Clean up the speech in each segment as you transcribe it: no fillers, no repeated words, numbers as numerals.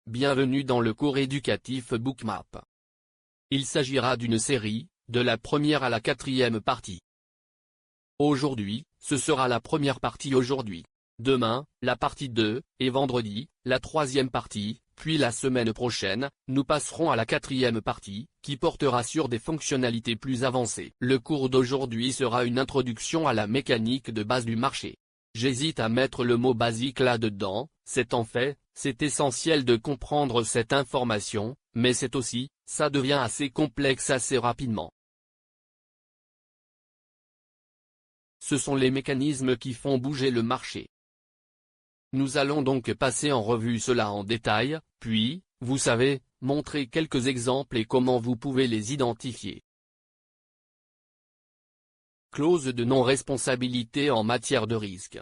bienvenue dans le cours éducatif Bookmap. Il s'agira d'une série, de la première à la quatrième partie. Aujourd'hui, ce sera la première partie aujourd'hui. Demain, la partie 2, et vendredi, la troisième partie, puis la semaine prochaine, nous passerons à la quatrième partie, qui portera sur des fonctionnalités plus avancées. Le cours d'aujourd'hui sera une introduction à la mécanique de base du marché. J'hésite à mettre le mot basique là-dedans, c'est essentiel de comprendre cette information, mais c'est aussi, ça devient assez complexe assez rapidement. Ce sont les mécanismes qui font bouger le marché. Nous allons donc passer en revue cela en détail, puis, vous savez, montrer quelques exemples et comment vous pouvez les identifier. Clause de non-responsabilité en matière de risque.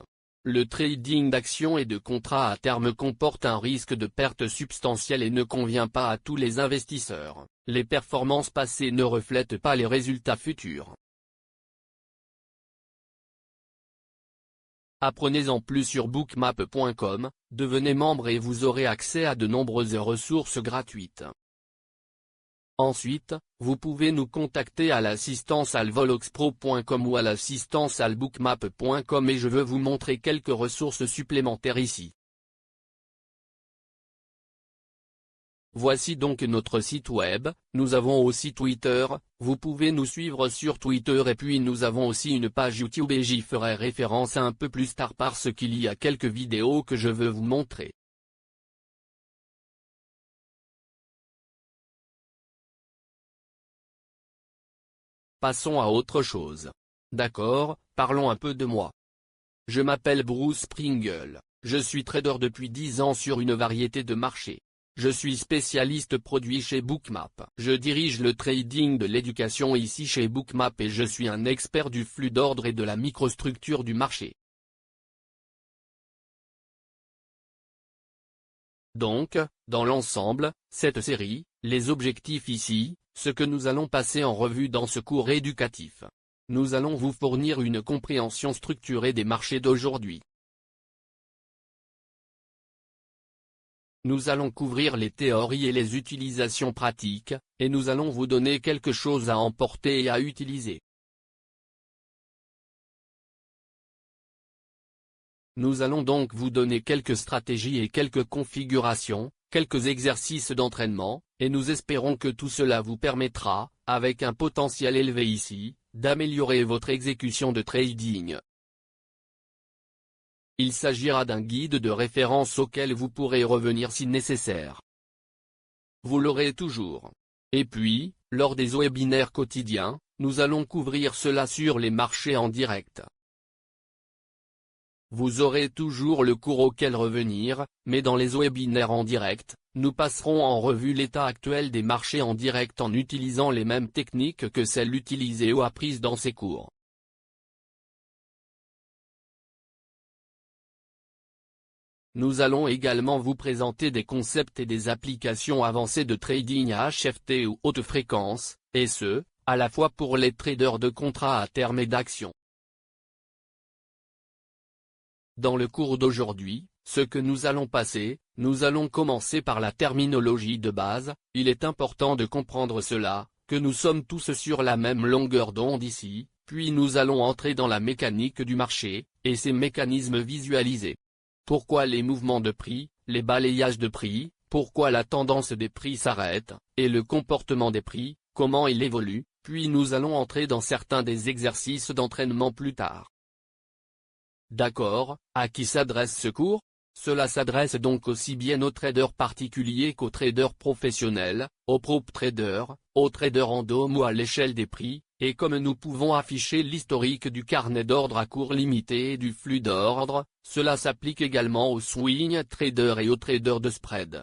Le trading d'actions et de contrats à terme comporte un risque de perte substantielle et ne convient pas à tous les investisseurs. Les performances passées ne reflètent pas les résultats futurs. Apprenez-en plus sur bookmap.com, devenez membre et vous aurez accès à de nombreuses ressources gratuites. Ensuite, vous pouvez nous contacter à l'assistance alvoloxpro.com ou à l'assistance albookmap.com et je veux vous montrer quelques ressources supplémentaires ici. Voici donc notre site web, nous avons aussi Twitter, vous pouvez nous suivre sur Twitter et puis nous avons aussi une page YouTube et j'y ferai référence un peu plus tard parce qu'il y a quelques vidéos que je veux vous montrer. Passons à autre chose. D'accord, parlons un peu de moi. Je m'appelle Bruce Pringle, je suis trader depuis 10 ans sur une variété de marchés. Je suis spécialiste produit chez Bookmap. Je dirige le trading de l'éducation ici chez Bookmap et je suis un expert du flux d'ordre et de la microstructure du marché. Donc, dans l'ensemble, cette série, les objectifs ici, ce que nous allons passer en revue dans ce cours éducatif. Nous allons vous fournir une compréhension structurée des marchés d'aujourd'hui. Nous allons couvrir les théories et les utilisations pratiques, et nous allons vous donner quelque chose à emporter et à utiliser. Nous allons donc vous donner quelques stratégies et quelques configurations, quelques exercices d'entraînement, et nous espérons que tout cela vous permettra, avec un potentiel élevé ici, d'améliorer votre exécution de trading. Il s'agira d'un guide de référence auquel vous pourrez revenir si nécessaire. Vous l'aurez toujours. Et puis, lors des webinaires quotidiens, nous allons couvrir cela sur les marchés en direct. Vous aurez toujours le cours auquel revenir, mais dans les webinaires en direct, nous passerons en revue l'état actuel des marchés en direct en utilisant les mêmes techniques que celles utilisées ou apprises dans ces cours. Nous allons également vous présenter des concepts et des applications avancées de trading à HFT ou haute fréquence, et ce, à la fois pour les traders de contrats à terme et d'actions. Dans le cours d'aujourd'hui, ce que nous allons passer, nous allons commencer par la terminologie de base. Il est important de comprendre cela, que nous sommes tous sur la même longueur d'onde ici, puis nous allons entrer dans la mécanique du marché, et ses mécanismes visualisés. Pourquoi les mouvements de prix, les balayages de prix, pourquoi la tendance des prix s'arrête, et le comportement des prix, comment il évolue, puis nous allons entrer dans certains des exercices d'entraînement plus tard. D'accord, à qui s'adresse ce cours? Cela s'adresse donc aussi bien aux traders particuliers qu'aux traders professionnels, aux prop traders, aux traders en dôme ou à l'échelle des prix, et comme nous pouvons afficher l'historique du carnet d'ordre à court limité et du flux d'ordre, cela s'applique également aux swing traders et aux traders de spread.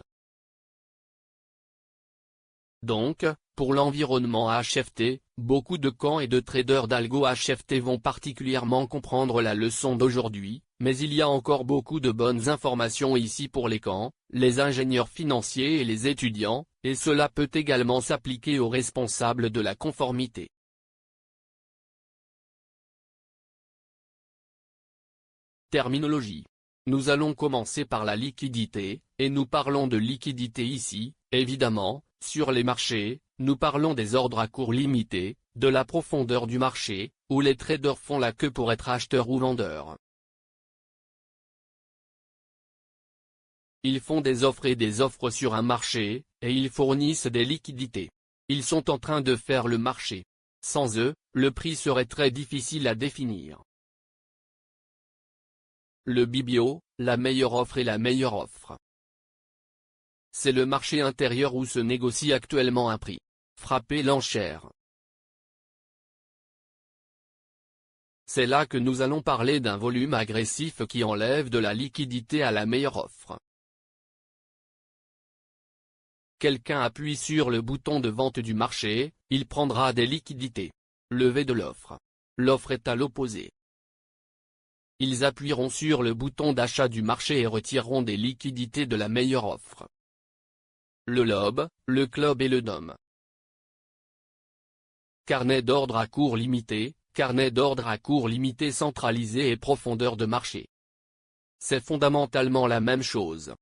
Donc, pour l'environnement HFT, beaucoup de camps et de traders d'algo HFT vont particulièrement comprendre la leçon d'aujourd'hui, mais il y a encore beaucoup de bonnes informations ici pour les camps, les ingénieurs financiers et les étudiants, et cela peut également s'appliquer aux responsables de la conformité. Terminologie. Nous allons commencer par la liquidité, et nous parlons de liquidité ici, évidemment, sur les marchés, nous parlons des ordres à cours limité, de la profondeur du marché, où les traders font la queue pour être acheteurs ou vendeurs. Ils font des offres et des offres sur un marché, et ils fournissent des liquidités. Ils sont en train de faire le marché. Sans eux, le prix serait très difficile à définir. Le BBO, la meilleure offre et la meilleure offre. C'est le marché intérieur où se négocie actuellement un prix. Frapper l'enchère. C'est là que nous allons parler d'un volume agressif qui enlève de la liquidité à la meilleure offre. Quelqu'un appuie sur le bouton de vente du marché, il prendra des liquidités. Levée de l'offre. L'offre est à l'opposé. Ils appuieront sur le bouton d'achat du marché et retireront des liquidités de la meilleure offre. Le LOB, le club et le DOM. Carnet d'ordre à cours limité, carnet d'ordre à cours limité centralisé et profondeur de marché. C'est fondamentalement la même chose.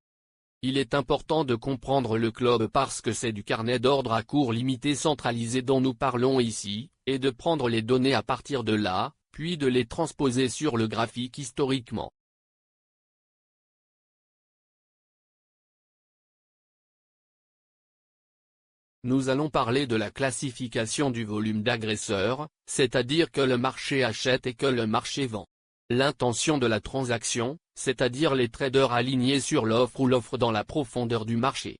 Il est important de comprendre le club parce que c'est du carnet d'ordre à cours limité centralisé dont nous parlons ici, et de prendre les données à partir de là, puis de les transposer sur le graphique historiquement. Nous allons parler de la classification du volume d'agresseurs, c'est-à-dire que le marché achète et que le marché vend. L'intention de la transaction, c'est-à-dire les traders alignés sur l'offre ou l'offre dans la profondeur du marché.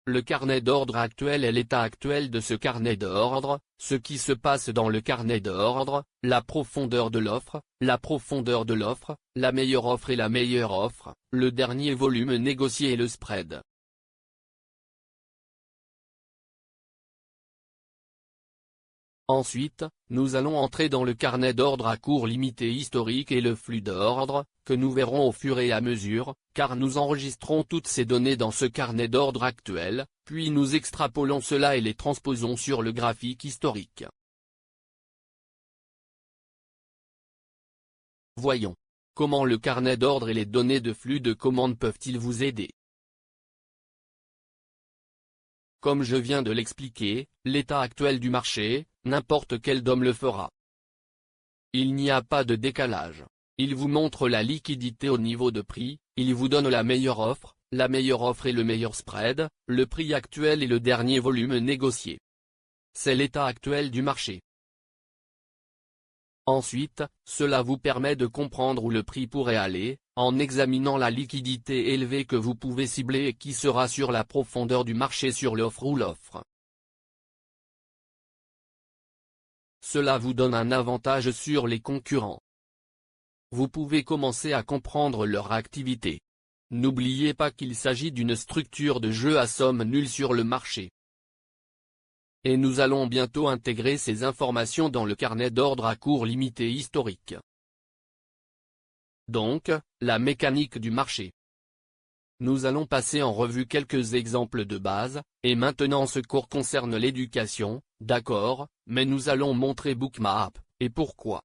Le carnet d'ordre actuel est l'état actuel de ce carnet d'ordre, ce qui se passe dans le carnet d'ordre, la profondeur de l'offre, la meilleure offre et la meilleure offre, le dernier volume négocié et le spread. Ensuite, nous allons entrer dans le carnet d'ordre à cours limité historique et le flux d'ordre, que nous verrons au fur et à mesure, car nous enregistrons toutes ces données dans ce carnet d'ordre actuel, puis nous extrapolons cela et les transposons sur le graphique historique. Voyons. Comment le carnet d'ordre et les données de flux de commande peuvent-ils vous aider? Comme je viens de l'expliquer, l'état actuel du marché, n'importe quel DOM le fera. Il n'y a pas de décalage. Il vous montre la liquidité au niveau de prix, il vous donne la meilleure offre et le meilleur spread, le prix actuel et le dernier volume négocié. C'est l'état actuel du marché. Ensuite, cela vous permet de comprendre où le prix pourrait aller, en examinant la liquidité élevée que vous pouvez cibler et qui sera sur la profondeur du marché sur l'offre ou l'offre. Cela vous donne un avantage sur les concurrents. Vous pouvez commencer à comprendre leur activité. N'oubliez pas qu'il s'agit d'une structure de jeu à somme nulle sur le marché. Et nous allons bientôt intégrer ces informations dans le carnet d'ordre à cours limité historique. Donc, la mécanique du marché. Nous allons passer en revue quelques exemples de base, et maintenant ce cours concerne l'éducation, d'accord, mais nous allons montrer Bookmap, et pourquoi.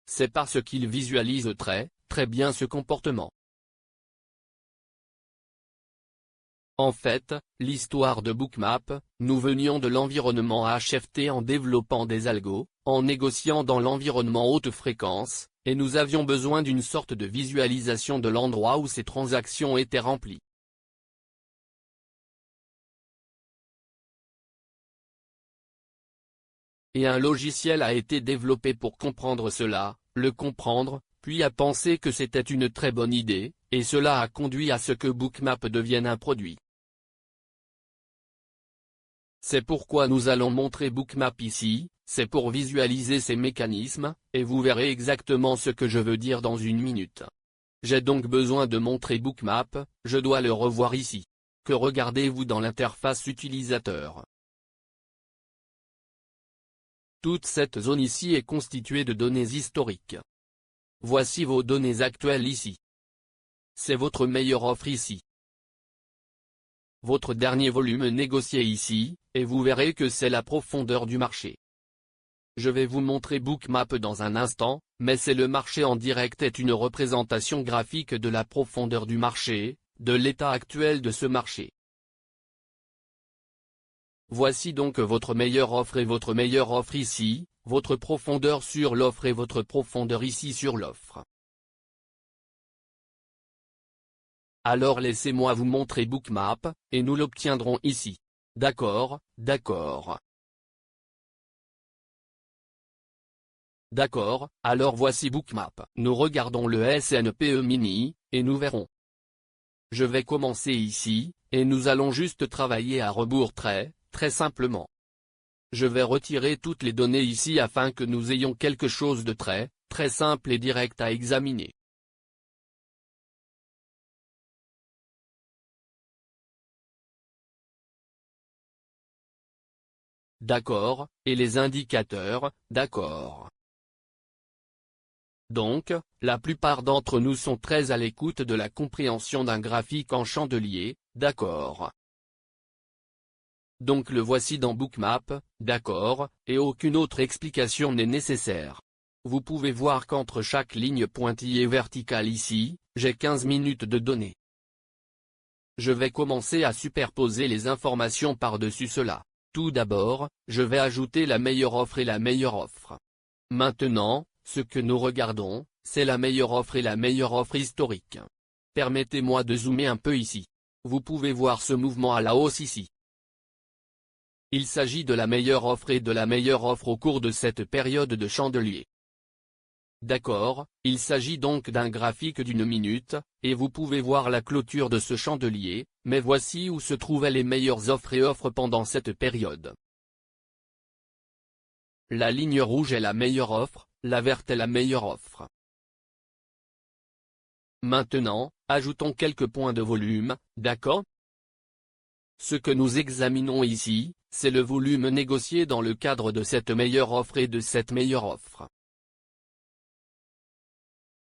C'est parce qu'il visualise très bien ce comportement. En fait, l'histoire de Bookmap, nous venions de l'environnement HFT en développant des algos, en négociant dans l'environnement haute fréquence, et nous avions besoin d'une sorte de visualisation de l'endroit où ces transactions étaient remplies. Et un logiciel a été développé pour comprendre cela, le comprendre, puis a pensé que c'était une très bonne idée, et cela a conduit à ce que Bookmap devienne un produit. C'est pourquoi nous allons montrer Bookmap ici, c'est pour visualiser ces mécanismes, et vous verrez exactement ce que je veux dire dans une minute. J'ai donc besoin de montrer Bookmap, je dois le revoir ici. Que regardez-vous dans l'interface utilisateur? Toute cette zone ici est constituée de données historiques. Voici vos données actuelles ici. C'est votre meilleure offre ici. Votre dernier volume négocié ici, et vous verrez que c'est la profondeur du marché. Je vais vous montrer Bookmap dans un instant, mais c'est le marché en direct est une représentation graphique de la profondeur du marché, de l'état actuel de ce marché. Voici donc votre meilleure offre et votre meilleure offre ici, votre profondeur sur l'offre et votre profondeur ici sur l'offre. Alors laissez-moi vous montrer Bookmap, et nous l'obtiendrons ici. D'accord, d'accord. D'accord, alors voici Bookmap. Nous regardons le SNPE Mini, et nous verrons. Je vais commencer ici, et nous allons juste travailler à rebours très simplement. Je vais retirer toutes les données ici afin que nous ayons quelque chose de très simple et direct à examiner. D'accord, et les indicateurs, d'accord. Donc, la plupart d'entre nous sont très à l'écoute de la compréhension d'un graphique en chandelier, d'accord. Donc le voici dans Bookmap, d'accord, et aucune autre explication n'est nécessaire. Vous pouvez voir qu'entre chaque ligne pointillée verticale ici, j'ai 15 minutes de données. Je vais commencer à superposer les informations par-dessus cela. Tout d'abord, je vais ajouter la meilleure offre et la meilleure offre. Maintenant, ce que nous regardons, c'est la meilleure offre et la meilleure offre historique. Permettez-moi de zoomer un peu ici. Vous pouvez voir ce mouvement à la hausse ici. Il s'agit de la meilleure offre et de la meilleure offre au cours de cette période de chandelier. D'accord, il s'agit donc d'un graphique d'une minute, et vous pouvez voir la clôture de ce chandelier, mais voici où se trouvaient les meilleures offres et offres pendant cette période. La ligne rouge est la meilleure offre, la verte est la meilleure offre. Maintenant, ajoutons quelques points de volume, d'accord? Ce que nous examinons ici, c'est le volume négocié dans le cadre de cette meilleure offre et de cette meilleure offre.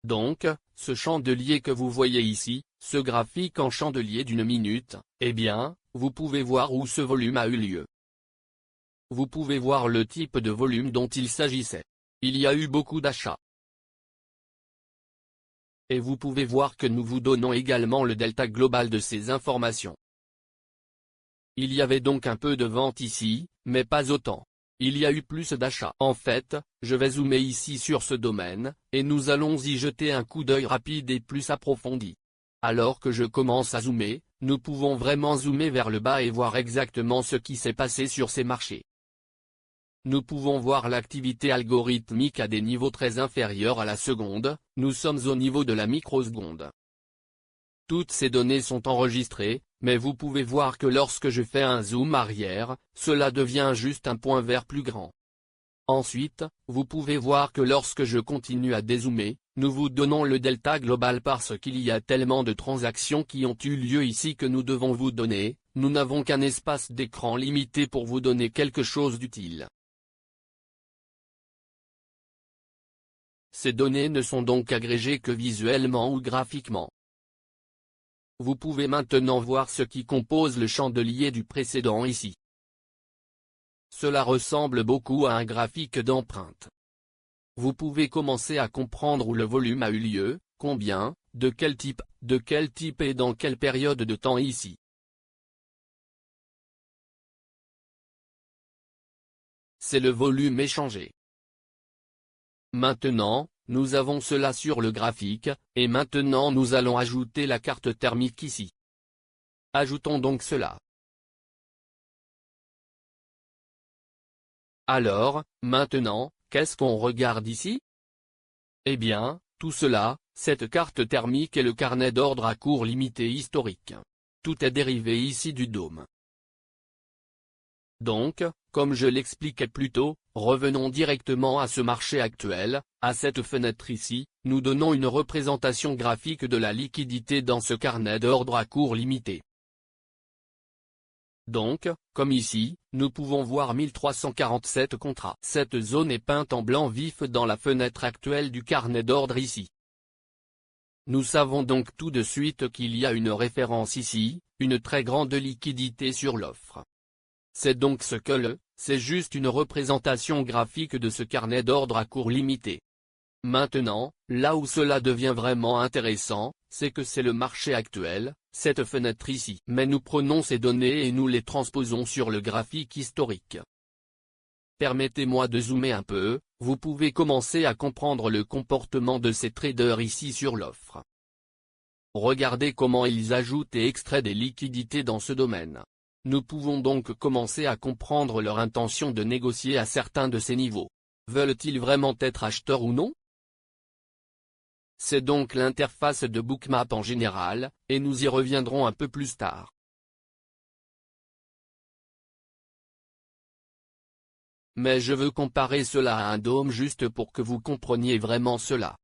Donc, ce chandelier que vous voyez ici, ce graphique en chandelier d'une minute, eh bien, vous pouvez voir où ce volume a eu lieu. Vous pouvez voir le type de volume dont il s'agissait. Il y a eu beaucoup d'achats. Et vous pouvez voir que nous vous donnons également le delta global de ces informations. Il y avait donc un peu de vente ici, mais pas autant. Il y a eu plus d'achats. En fait, je vais zoomer ici sur ce domaine, et nous allons y jeter un coup d'œil rapide et plus approfondi. Alors que je commence à zoomer, nous pouvons vraiment zoomer vers le bas et voir exactement ce qui s'est passé sur ces marchés. Nous pouvons voir l'activité algorithmique à des niveaux très inférieurs à la seconde, nous sommes au niveau de la microseconde. Toutes ces données sont enregistrées, mais vous pouvez voir que lorsque je fais un zoom arrière, cela devient juste un point vert plus grand. Ensuite, vous pouvez voir que lorsque je continue à dézoomer, nous vous donnons le delta global parce qu'il y a tellement de transactions qui ont eu lieu ici que nous devons vous donner, nous n'avons qu'un espace d'écran limité pour vous donner quelque chose d'utile. Ces données ne sont donc agrégées que visuellement ou graphiquement. Vous pouvez maintenant voir ce qui compose le chandelier du précédent ici. Cela ressemble beaucoup à un graphique d'empreinte. Vous pouvez commencer à comprendre où le volume a eu lieu, combien, de quel type et dans quelle période de temps ici. C'est le volume échangé. Maintenant, nous avons cela sur le graphique, et maintenant nous allons ajouter la carte thermique ici. Ajoutons donc cela. Alors, maintenant, qu'est-ce qu'on regarde ici? Eh bien, tout cela, cette carte thermique est le carnet d'ordre à cours limité historique. Tout est dérivé ici du dôme. Donc, comme je l'expliquais plus tôt, revenons directement à ce marché actuel, à cette fenêtre ici, nous donnons une représentation graphique de la liquidité dans ce carnet d'ordre à cours limité. Donc, comme ici, nous pouvons voir 1347 contrats. Cette zone est peinte en blanc vif dans la fenêtre actuelle du carnet d'ordre ici. Nous savons donc tout de suite qu'il y a une référence ici, une très grande liquidité sur l'offre. C'est donc ce que le C'est juste une représentation graphique de ce carnet d'ordre à cours limité. Maintenant, là où cela devient vraiment intéressant, c'est que c'est le marché actuel, cette fenêtre ici. Mais nous prenons ces données et nous les transposons sur le graphique historique. Permettez-moi de zoomer un peu, vous pouvez commencer à comprendre le comportement de ces traders ici sur l'offre. Regardez comment ils ajoutent et extraient des liquidités dans ce domaine. Nous pouvons donc commencer à comprendre leur intention de négocier à certains de ces niveaux. Veulent-ils vraiment être acheteurs ou non? C'est donc l'interface de Bookmap en général, et nous y reviendrons un peu plus tard. Mais je veux comparer cela à un dôme juste pour que vous compreniez vraiment cela.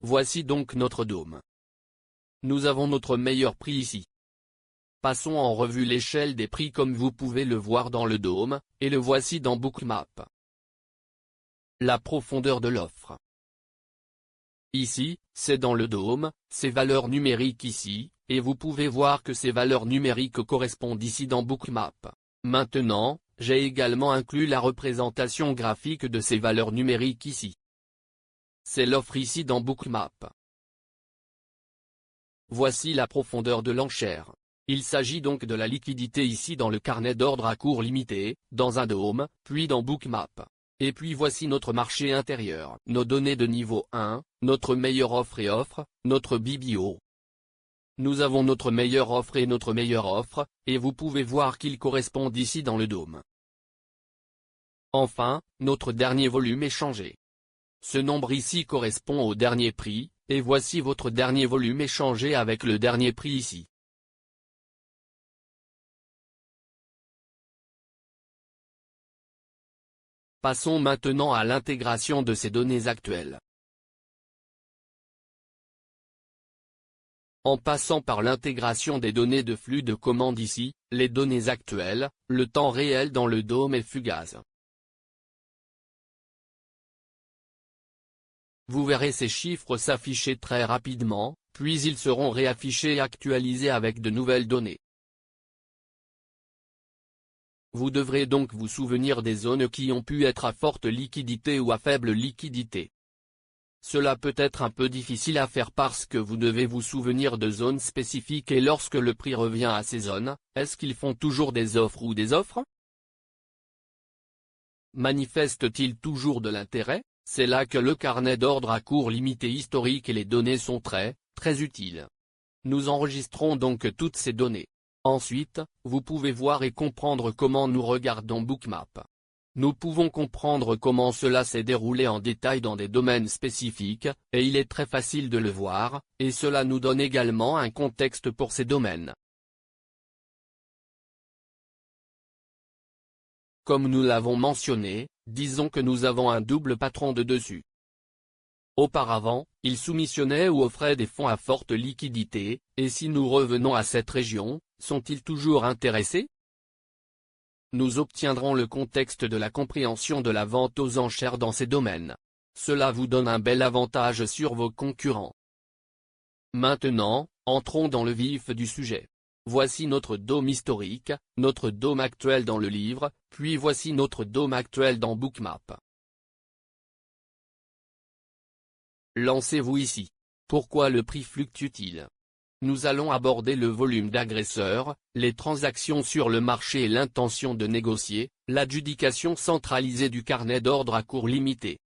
Voici donc notre dôme. Nous avons notre meilleur prix ici. Passons en revue l'échelle des prix comme vous pouvez le voir dans le dôme, et le voici dans Bookmap. La profondeur de l'offre. Ici, c'est dans le dôme, ces valeurs numériques ici, et vous pouvez voir que ces valeurs numériques correspondent ici dans Bookmap. Maintenant, j'ai également inclus la représentation graphique de ces valeurs numériques ici. C'est l'offre ici dans Bookmap. Voici la profondeur de l'enchère. Il s'agit donc de la liquidité ici dans le carnet d'ordre à cours limité, dans un dôme, puis dans Bookmap. Et puis voici notre marché intérieur. Nos données de niveau 1, notre meilleure offre et offre, notre BBO. Nous avons notre meilleure offre et notre meilleure offre, et vous pouvez voir qu'ils correspondent ici dans le dôme. Enfin, notre dernier volume est changé. Ce nombre ici correspond au dernier prix, et voici votre dernier volume échangé avec le dernier prix ici. Passons maintenant à l'intégration de ces données actuelles. En passant par l'intégration des données de flux de commande ici, les données actuelles, le temps réel dans le dôme est fugace. Vous verrez ces chiffres s'afficher très rapidement, puis ils seront réaffichés et actualisés avec de nouvelles données. Vous devrez donc vous souvenir des zones qui ont pu être à forte liquidité ou à faible liquidité. Cela peut être un peu difficile à faire parce que vous devez vous souvenir de zones spécifiques et lorsque le prix revient à ces zones, est-ce qu'ils font toujours des offres ou des offres? Manifestent-ils toujours de l'intérêt? C'est là que le carnet d'ordre à cours limité historique et les données sont très utiles. Nous enregistrons donc toutes ces données. Ensuite, vous pouvez voir et comprendre comment nous regardons Bookmap. Nous pouvons comprendre comment cela s'est déroulé en détail dans des domaines spécifiques, et il est très facile de le voir, et cela nous donne également un contexte pour ces domaines. Comme nous l'avons mentionné, disons que nous avons un double patron de dessus. Auparavant, il soumissionnait ou offrait des fonds à forte liquidité, et si nous revenons à cette région, sont-ils toujours intéressés? Nous obtiendrons le contexte de la compréhension de la vente aux enchères dans ces domaines. Cela vous donne un bel avantage sur vos concurrents. Maintenant, entrons dans le vif du sujet. Voici notre dôme historique, notre dôme actuel dans le livre, puis voici notre dôme actuel dans Bookmap. Lancez-vous ici. Pourquoi le prix fluctue-t-il? Nous allons aborder le volume d'agresseurs, les transactions sur le marché et l'intention de négocier, l'adjudication centralisée du carnet d'ordre à cours limité.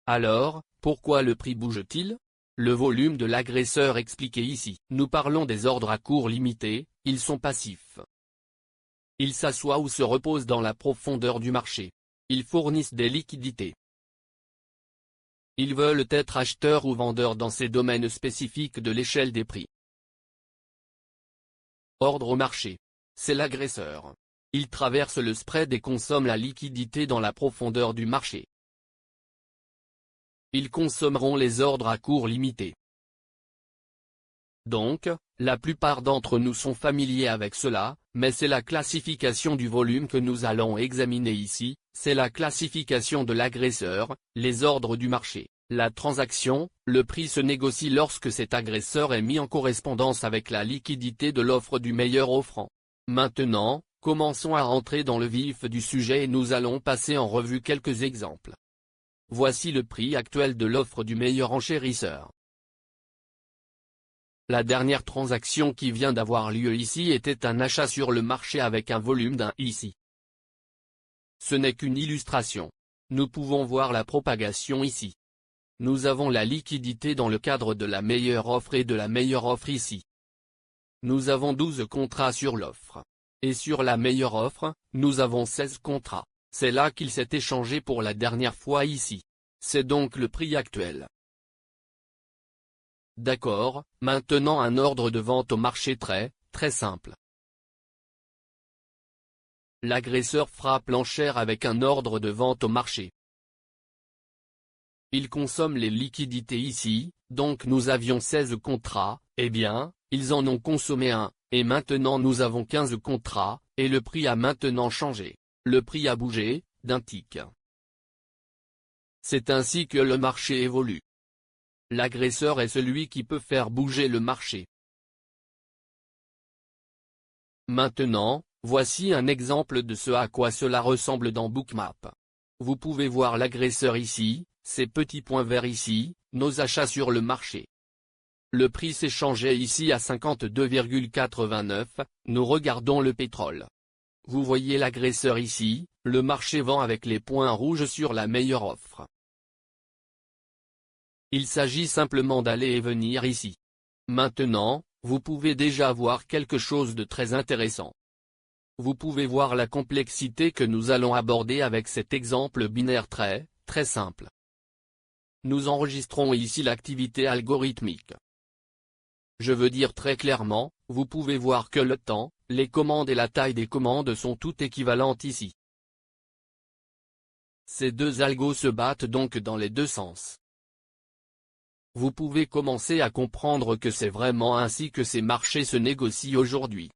Alors, pourquoi le prix bouge-t-il? Le volume de l'agresseur expliqué ici. Nous parlons des ordres à cours limité, ils sont passifs. Ils s'assoient ou se reposent dans la profondeur du marché. Ils fournissent des liquidités. Ils veulent être acheteurs ou vendeurs dans ces domaines spécifiques de l'échelle des prix. Ordre au marché. C'est l'agresseur. Il traverse le spread et consomme la liquidité dans la profondeur du marché. Ils consommeront les ordres à cours limité. Donc, la plupart d'entre nous sont familiers avec cela, mais c'est la classification du volume que nous allons examiner ici, c'est la classification de l'agresseur, les ordres du marché. La transaction, le prix se négocie lorsque cet agresseur est mis en correspondance avec la liquidité de l'offre du meilleur offrant. Maintenant, commençons à rentrer dans le vif du sujet et nous allons passer en revue quelques exemples. Voici le prix actuel de l'offre du meilleur enchérisseur. La dernière transaction qui vient d'avoir lieu ici était un achat sur le marché avec un volume d'un ici. Ce n'est qu'une illustration. Nous pouvons voir la propagation ici. Nous avons la liquidité dans le cadre de la meilleure offre et de la meilleure offre ici. Nous avons 12 contrats sur l'offre. Et sur la meilleure offre, nous avons 16 contrats. C'est là qu'il s'est échangé pour la dernière fois ici. C'est donc le prix actuel. D'accord, maintenant un ordre de vente au marché très simple. L'agresseur frappe l'enchère avec un ordre de vente au marché. Il consomme les liquidités ici, donc nous avions 16 contrats, eh bien, ils en ont consommé un, et maintenant nous avons 15 contrats, et le prix a maintenant changé. Le prix a bougé, d'un tic. C'est ainsi que le marché évolue. L'agresseur est celui qui peut faire bouger le marché. Maintenant, voici un exemple de ce à quoi cela ressemble dans Bookmap. Vous pouvez voir l'agresseur ici, ces petits points verts ici, nos achats sur le marché. Le prix s'échangeait ici à 52,89, nous regardons le pétrole. Vous voyez l'agresseur ici, le marché vend avec les points rouges sur la meilleure offre. Il s'agit simplement d'aller et venir ici. Maintenant, vous pouvez déjà voir quelque chose de très intéressant. Vous pouvez voir la complexité que nous allons aborder avec cet exemple binaire très simple. Nous enregistrons ici l'activité algorithmique. Je veux dire très clairement, vous pouvez voir que le temps, les commandes et la taille des commandes sont toutes équivalentes ici. Ces deux algos se battent donc dans les deux sens. Vous pouvez commencer à comprendre que c'est vraiment ainsi que ces marchés se négocient aujourd'hui.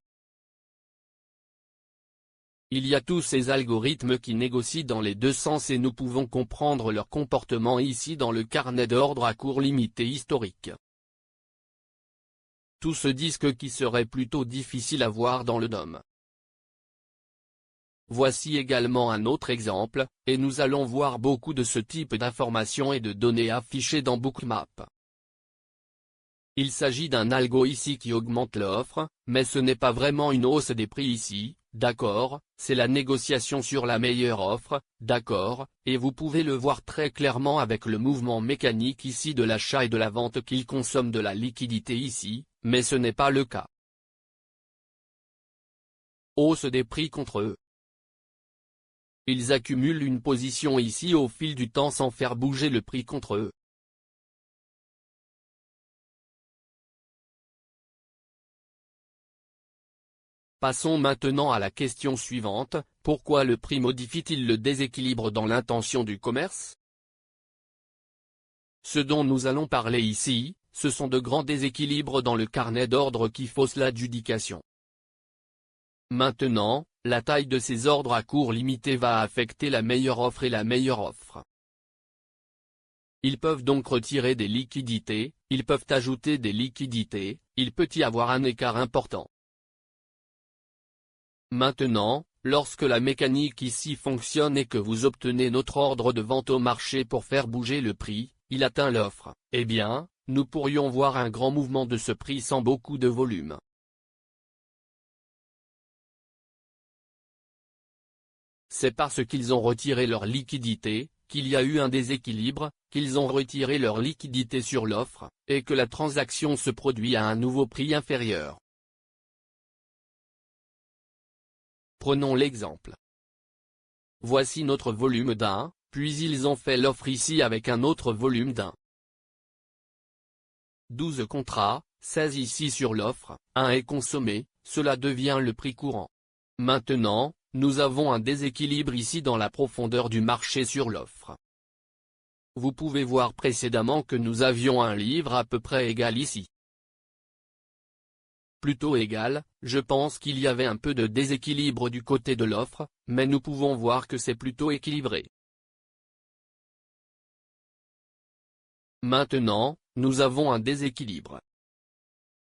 Il y a tous ces algorithmes qui négocient dans les deux sens et nous pouvons comprendre leur comportement ici dans le carnet d'ordre à court limité historique. Tout ce disque qui serait plutôt difficile à voir dans le DOM. Voici également un autre exemple, et nous allons voir beaucoup de ce type d'informations et de données affichées dans Bookmap. Il s'agit d'un algo ici qui augmente l'offre, mais ce n'est pas vraiment une hausse des prix ici, d'accord, c'est la négociation sur la meilleure offre, d'accord, et vous pouvez le voir très clairement avec le mouvement mécanique ici de l'achat et de la vente qu'il consomme de la liquidité ici, mais ce n'est pas le cas. Hausse des prix contre eux. Ils accumulent une position ici au fil du temps sans faire bouger le prix contre eux. Passons maintenant à la question suivante, pourquoi le prix modifie-t-il le déséquilibre dans l'intention du commerce? Ce dont nous allons parler ici, ce sont de grands déséquilibres dans le carnet d'ordre qui faussent l'adjudication. Maintenant, la taille de ces ordres à court limité va affecter la meilleure offre et la meilleure offre. Ils peuvent donc retirer des liquidités, ils peuvent ajouter des liquidités, il peut y avoir un écart important. Maintenant, lorsque la mécanique ici fonctionne et que vous obtenez notre ordre de vente au marché pour faire bouger le prix, il atteint l'offre, eh bien, nous pourrions voir un grand mouvement de ce prix sans beaucoup de volume. C'est parce qu'ils ont retiré leur liquidité, qu'il y a eu un déséquilibre, qu'ils ont retiré leur liquidité sur l'offre, et que la transaction se produit à un nouveau prix inférieur. Prenons l'exemple. Voici notre volume d'un, puis ils ont fait l'offre ici avec un autre volume d'un. 12 contrats, 16 ici sur l'offre, 1 est consommé, cela devient le prix courant. Maintenant, nous avons un déséquilibre ici dans la profondeur du marché sur l'offre. Vous pouvez voir précédemment que nous avions un livre à peu près égal ici. Plutôt égal, je pense qu'il y avait un peu de déséquilibre du côté de l'offre, mais nous pouvons voir que c'est plutôt équilibré. Maintenant, nous avons un déséquilibre.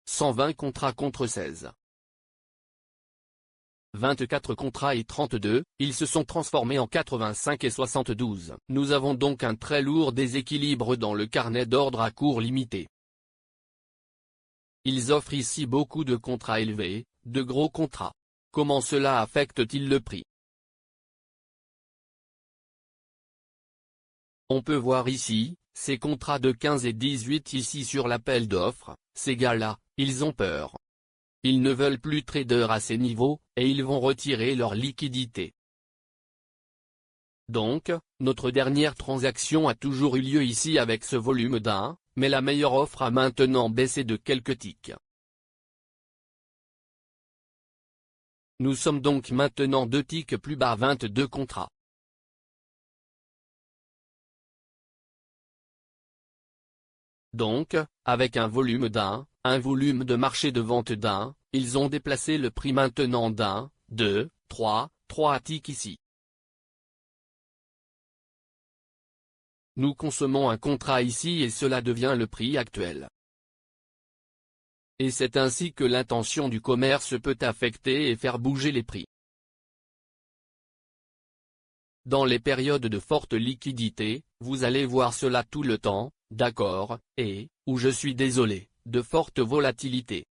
120 contrats contre 16. 24 contrats et 32, ils se sont transformés en 85 et 72. Nous avons donc un très lourd déséquilibre dans le carnet d'ordre à court limité. Ils offrent ici beaucoup de contrats élevés, de gros contrats. Comment cela affecte-t-il le prix? On peut voir ici, ces contrats de 15 et 18 ici sur l'appel d'offres, ces gars-là, ils ont peur. Ils ne veulent plus trader à ces niveaux, et ils vont retirer leur liquidité. Donc, notre dernière transaction a toujours eu lieu ici avec ce volume d'un, mais la meilleure offre a maintenant baissé de quelques ticks. Nous sommes donc maintenant 2 ticks plus bas, 22 contrats. Donc, avec un volume d'un, un volume de marché de vente d'un, ils ont déplacé le prix maintenant d'un, 2, 3 ticks ici. Nous consommons un contrat ici et cela devient le prix actuel. Et c'est ainsi que l'intention du commerce peut affecter et faire bouger les prix. Dans les périodes de forte liquidité, vous allez voir cela tout le temps, d'accord, et, ou je suis désolé, de forte volatilité.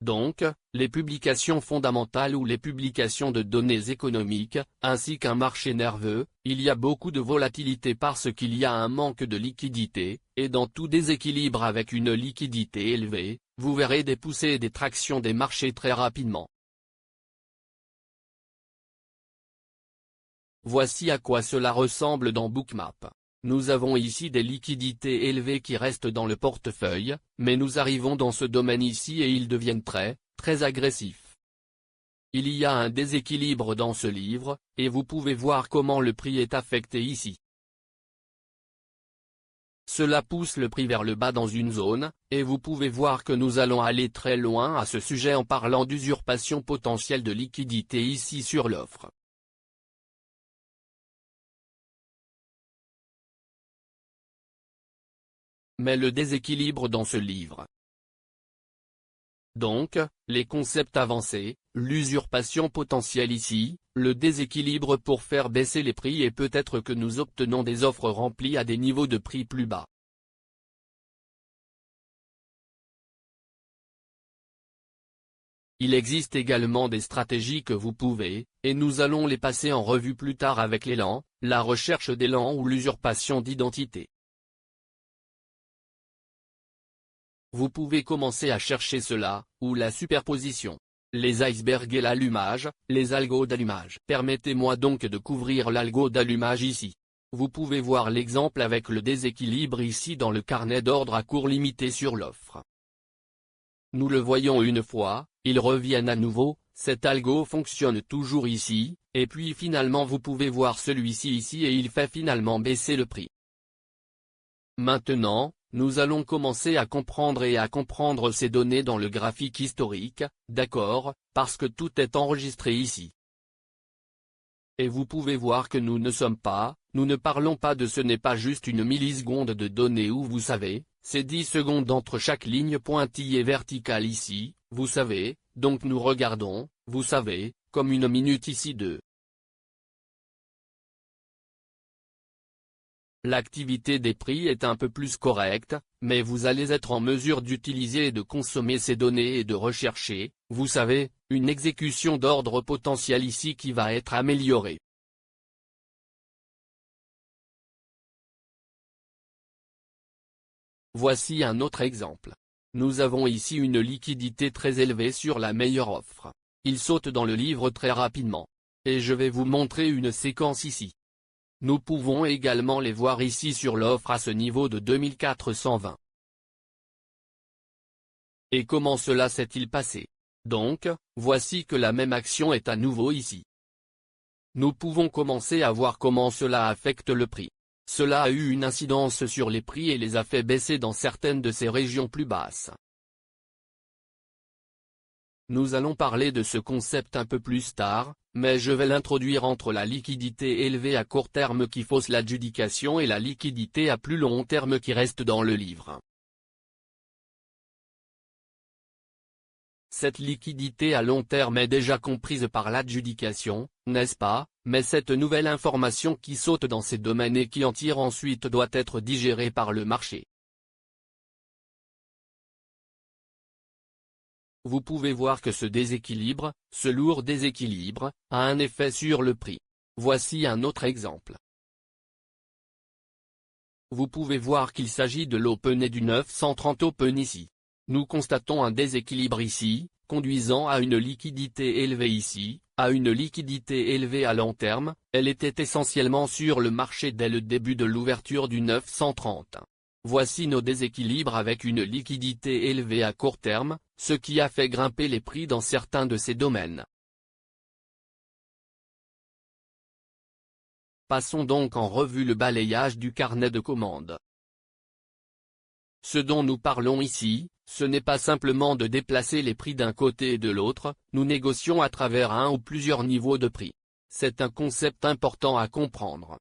Donc, les publications fondamentales ou les publications de données économiques, ainsi qu'un marché nerveux, il y a beaucoup de volatilité parce qu'il y a un manque de liquidité, et dans tout déséquilibre avec une liquidité élevée, vous verrez des poussées et des tractions des marchés très rapidement. Voici à quoi cela ressemble dans Bookmap. Nous avons ici des liquidités élevées qui restent dans le portefeuille, mais nous arrivons dans ce domaine ici et ils deviennent très agressifs. Il y a un déséquilibre dans ce livre, et vous pouvez voir comment le prix est affecté ici. Cela pousse le prix vers le bas dans une zone, et vous pouvez voir que nous allons aller très loin à ce sujet en parlant d'usurpation potentielle de liquidité ici sur l'offre. Mais le déséquilibre dans ce livre. Donc, les concepts avancés, l'usurpation potentielle ici, le déséquilibre pour faire baisser les prix et peut-être que nous obtenons des offres remplies à des niveaux de prix plus bas. Il existe également des stratégies que vous pouvez, et nous allons les passer en revue plus tard avec l'élan, la recherche d'élan ou l'usurpation d'identité. Vous pouvez commencer à chercher cela, ou la superposition. Les icebergs et l'allumage, les algos d'allumage. Permettez-moi donc de couvrir l'algo d'allumage ici. Vous pouvez voir l'exemple avec le déséquilibre ici dans le carnet d'ordre à court limité sur l'offre. Nous le voyons une fois, ils reviennent à nouveau, cet algo fonctionne toujours ici, et puis finalement vous pouvez voir celui-ci ici et il fait finalement baisser le prix. Maintenant, nous allons commencer à comprendre ces données dans le graphique historique, d'accord, parce que tout est enregistré ici. Et vous pouvez voir que nous ne parlons pas de ce n'est pas juste une milliseconde de données où vous savez, c'est 10 secondes entre chaque ligne pointillée verticale ici, vous savez, donc nous regardons, vous savez, comme une minute ici de. L'activité des prix est un peu plus correcte, mais vous allez être en mesure d'utiliser et de consommer ces données et de rechercher, vous savez, une exécution d'ordre potentiel ici qui va être améliorée. Voici un autre exemple. Nous avons ici une liquidité très élevée sur la meilleure offre. Il saute dans le livre très rapidement. Et je vais vous montrer une séquence ici. Nous pouvons également les voir ici sur l'offre à ce niveau de 2420. Et comment cela s'est-il passé? Donc, voici que la même action est à nouveau ici. Nous pouvons commencer à voir comment cela affecte le prix. Cela a eu une incidence sur les prix et les a fait baisser dans certaines de ces régions plus basses. Nous allons parler de ce concept un peu plus tard, mais je vais l'introduire entre la liquidité élevée à court terme qui fausse l'adjudication et la liquidité à plus long terme qui reste dans le livre. Cette liquidité à long terme est déjà comprise par l'adjudication, n'est-ce pas, mais cette nouvelle information qui saute dans ces domaines et qui en tire ensuite doit être digérée par le marché. Vous pouvez voir que ce déséquilibre, ce lourd déséquilibre, a un effet sur le prix. Voici un autre exemple. Vous pouvez voir qu'il s'agit de l'open et du 930 open ici. Nous constatons un déséquilibre ici, conduisant à une liquidité élevée ici, à une liquidité élevée à long terme. Elle était essentiellement sur le marché dès le début de l'ouverture du 930. Voici nos déséquilibres avec une liquidité élevée à court terme, ce qui a fait grimper les prix dans certains de ces domaines. Passons donc en revue le balayage du carnet de commandes. Ce dont nous parlons ici, ce n'est pas simplement de déplacer les prix d'un côté et de l'autre, nous négocions à travers un ou plusieurs niveaux de prix. C'est un concept important à comprendre.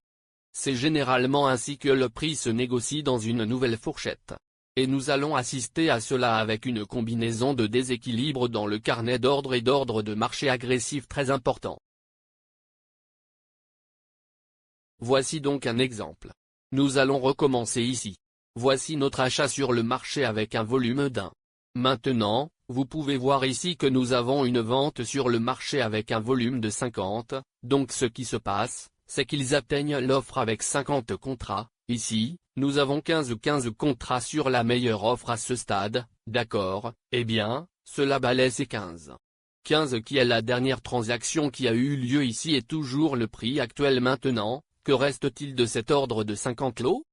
C'est généralement ainsi que le prix se négocie dans une nouvelle fourchette. Et nous allons assister à cela avec une combinaison de déséquilibres dans le carnet d'ordre et d'ordre de marché agressif très important. Voici donc un exemple. Nous allons recommencer ici. Voici notre achat sur le marché avec un volume d'un. Maintenant, vous pouvez voir ici que nous avons une vente sur le marché avec un volume de 50, donc ce qui se passe, c'est qu'ils atteignent l'offre avec 50 contrats. Ici, nous avons 15 contrats sur la meilleure offre à ce stade, d'accord, eh bien, cela balaie ces 15. 15 qui est la dernière transaction qui a eu lieu ici et toujours le prix actuel maintenant. Que reste-t-il de cet ordre de 50 lots?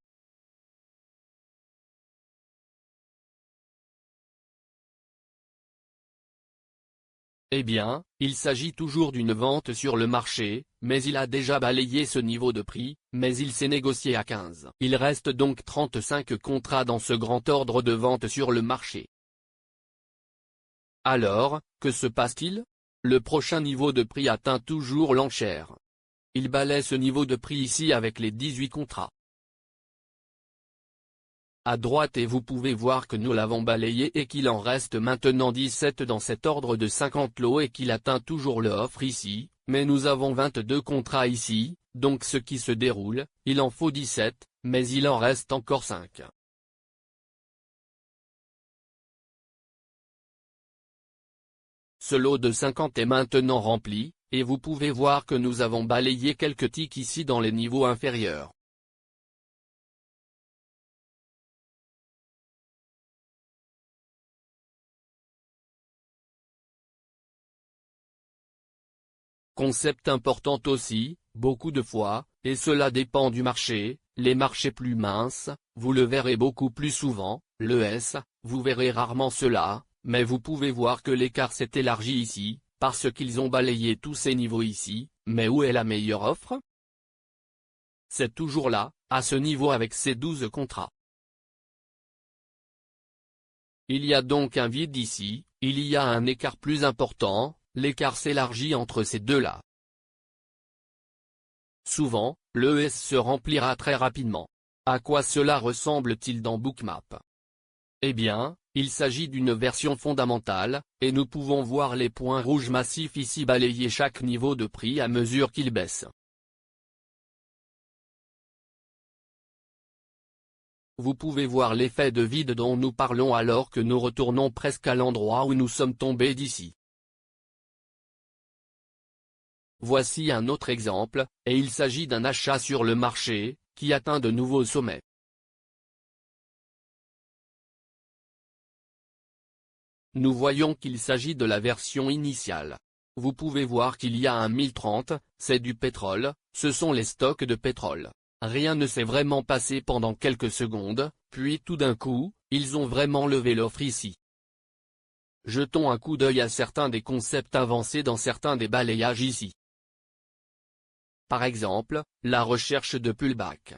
Eh bien, il s'agit toujours d'une vente sur le marché, mais il a déjà balayé ce niveau de prix, mais il s'est négocié à 15. Il reste donc 35 contrats dans ce grand ordre de vente sur le marché. Alors, que se passe-t-il? Le prochain niveau de prix atteint toujours l'enchère. Il balaie ce niveau de prix ici avec les 18 contrats. À droite et vous pouvez voir que nous l'avons balayé et qu'il en reste maintenant 17 dans cet ordre de 50 lots et qu'il atteint toujours le offre ici, mais nous avons 22 contrats ici, donc ce qui se déroule, il en faut 17, mais il en reste encore 5. Ce lot de 50 est maintenant rempli, et vous pouvez voir que nous avons balayé quelques tics ici dans les niveaux inférieurs. Concept important aussi, beaucoup de fois, et cela dépend du marché, les marchés plus minces, vous le verrez beaucoup plus souvent, le S, vous verrez rarement cela, mais vous pouvez voir que l'écart s'est élargi ici, parce qu'ils ont balayé tous ces niveaux ici, mais où est la meilleure offre? C'est toujours là, à ce niveau avec ces 12 contrats. Il y a donc un vide ici, il y a un écart plus important, l'écart s'élargit entre ces deux-là. Souvent, le S se remplira très rapidement. À quoi cela ressemble-t-il dans Bookmap? Eh bien, il s'agit d'une version fondamentale, et nous pouvons voir les points rouges massifs ici balayer chaque niveau de prix à mesure qu'il baisse. Vous pouvez voir l'effet de vide dont nous parlons alors que nous retournons presque à l'endroit où nous sommes tombés d'ici. Voici un autre exemple, et il s'agit d'un achat sur le marché, qui atteint de nouveaux sommets. Nous voyons qu'il s'agit de la version initiale. Vous pouvez voir qu'il y a un 1030, c'est du pétrole, ce sont les stocks de pétrole. Rien ne s'est vraiment passé pendant quelques secondes, puis tout d'un coup, ils ont vraiment levé l'offre ici. Jetons un coup d'œil à certains des concepts avancés dans certains des balayages ici. Par exemple, la recherche de pullback.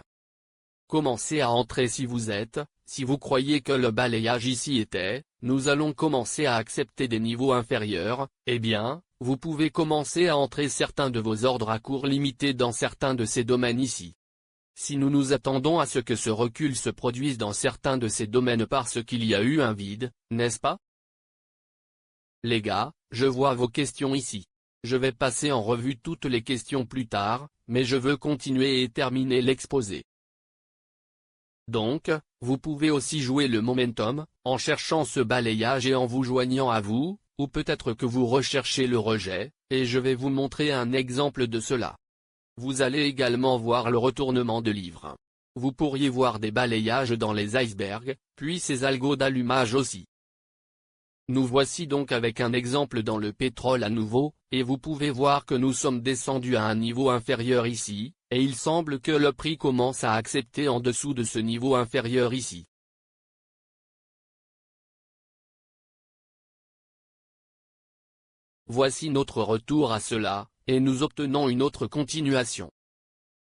Commencez à entrer si vous croyez que le balayage ici était, nous allons commencer à accepter des niveaux inférieurs, eh bien, Vous pouvez commencer à entrer certains de vos ordres à court limité dans certains de ces domaines ici. Si nous nous attendons à ce que ce recul se produise dans certains de ces domaines parce qu'il y a eu un vide, n'est-ce pas? Les gars, je vois vos questions ici. Je vais passer en revue toutes les questions plus tard, mais je veux continuer et terminer l'exposé. Donc, vous pouvez aussi jouer le momentum, en cherchant ce balayage et en vous joignant à vous, ou peut-être que vous recherchez le rejet, et je vais vous montrer un exemple de cela. Vous allez également voir le retournement de livres. Vous pourriez voir des balayages dans les icebergs, puis ces algos d'allumage aussi. Nous voici donc avec un exemple dans le pétrole à nouveau, et vous pouvez voir que nous sommes descendus à un niveau inférieur ici, et il semble que le prix commence à accepter en dessous de ce niveau inférieur ici. Voici notre retour à cela, et nous obtenons une autre continuation.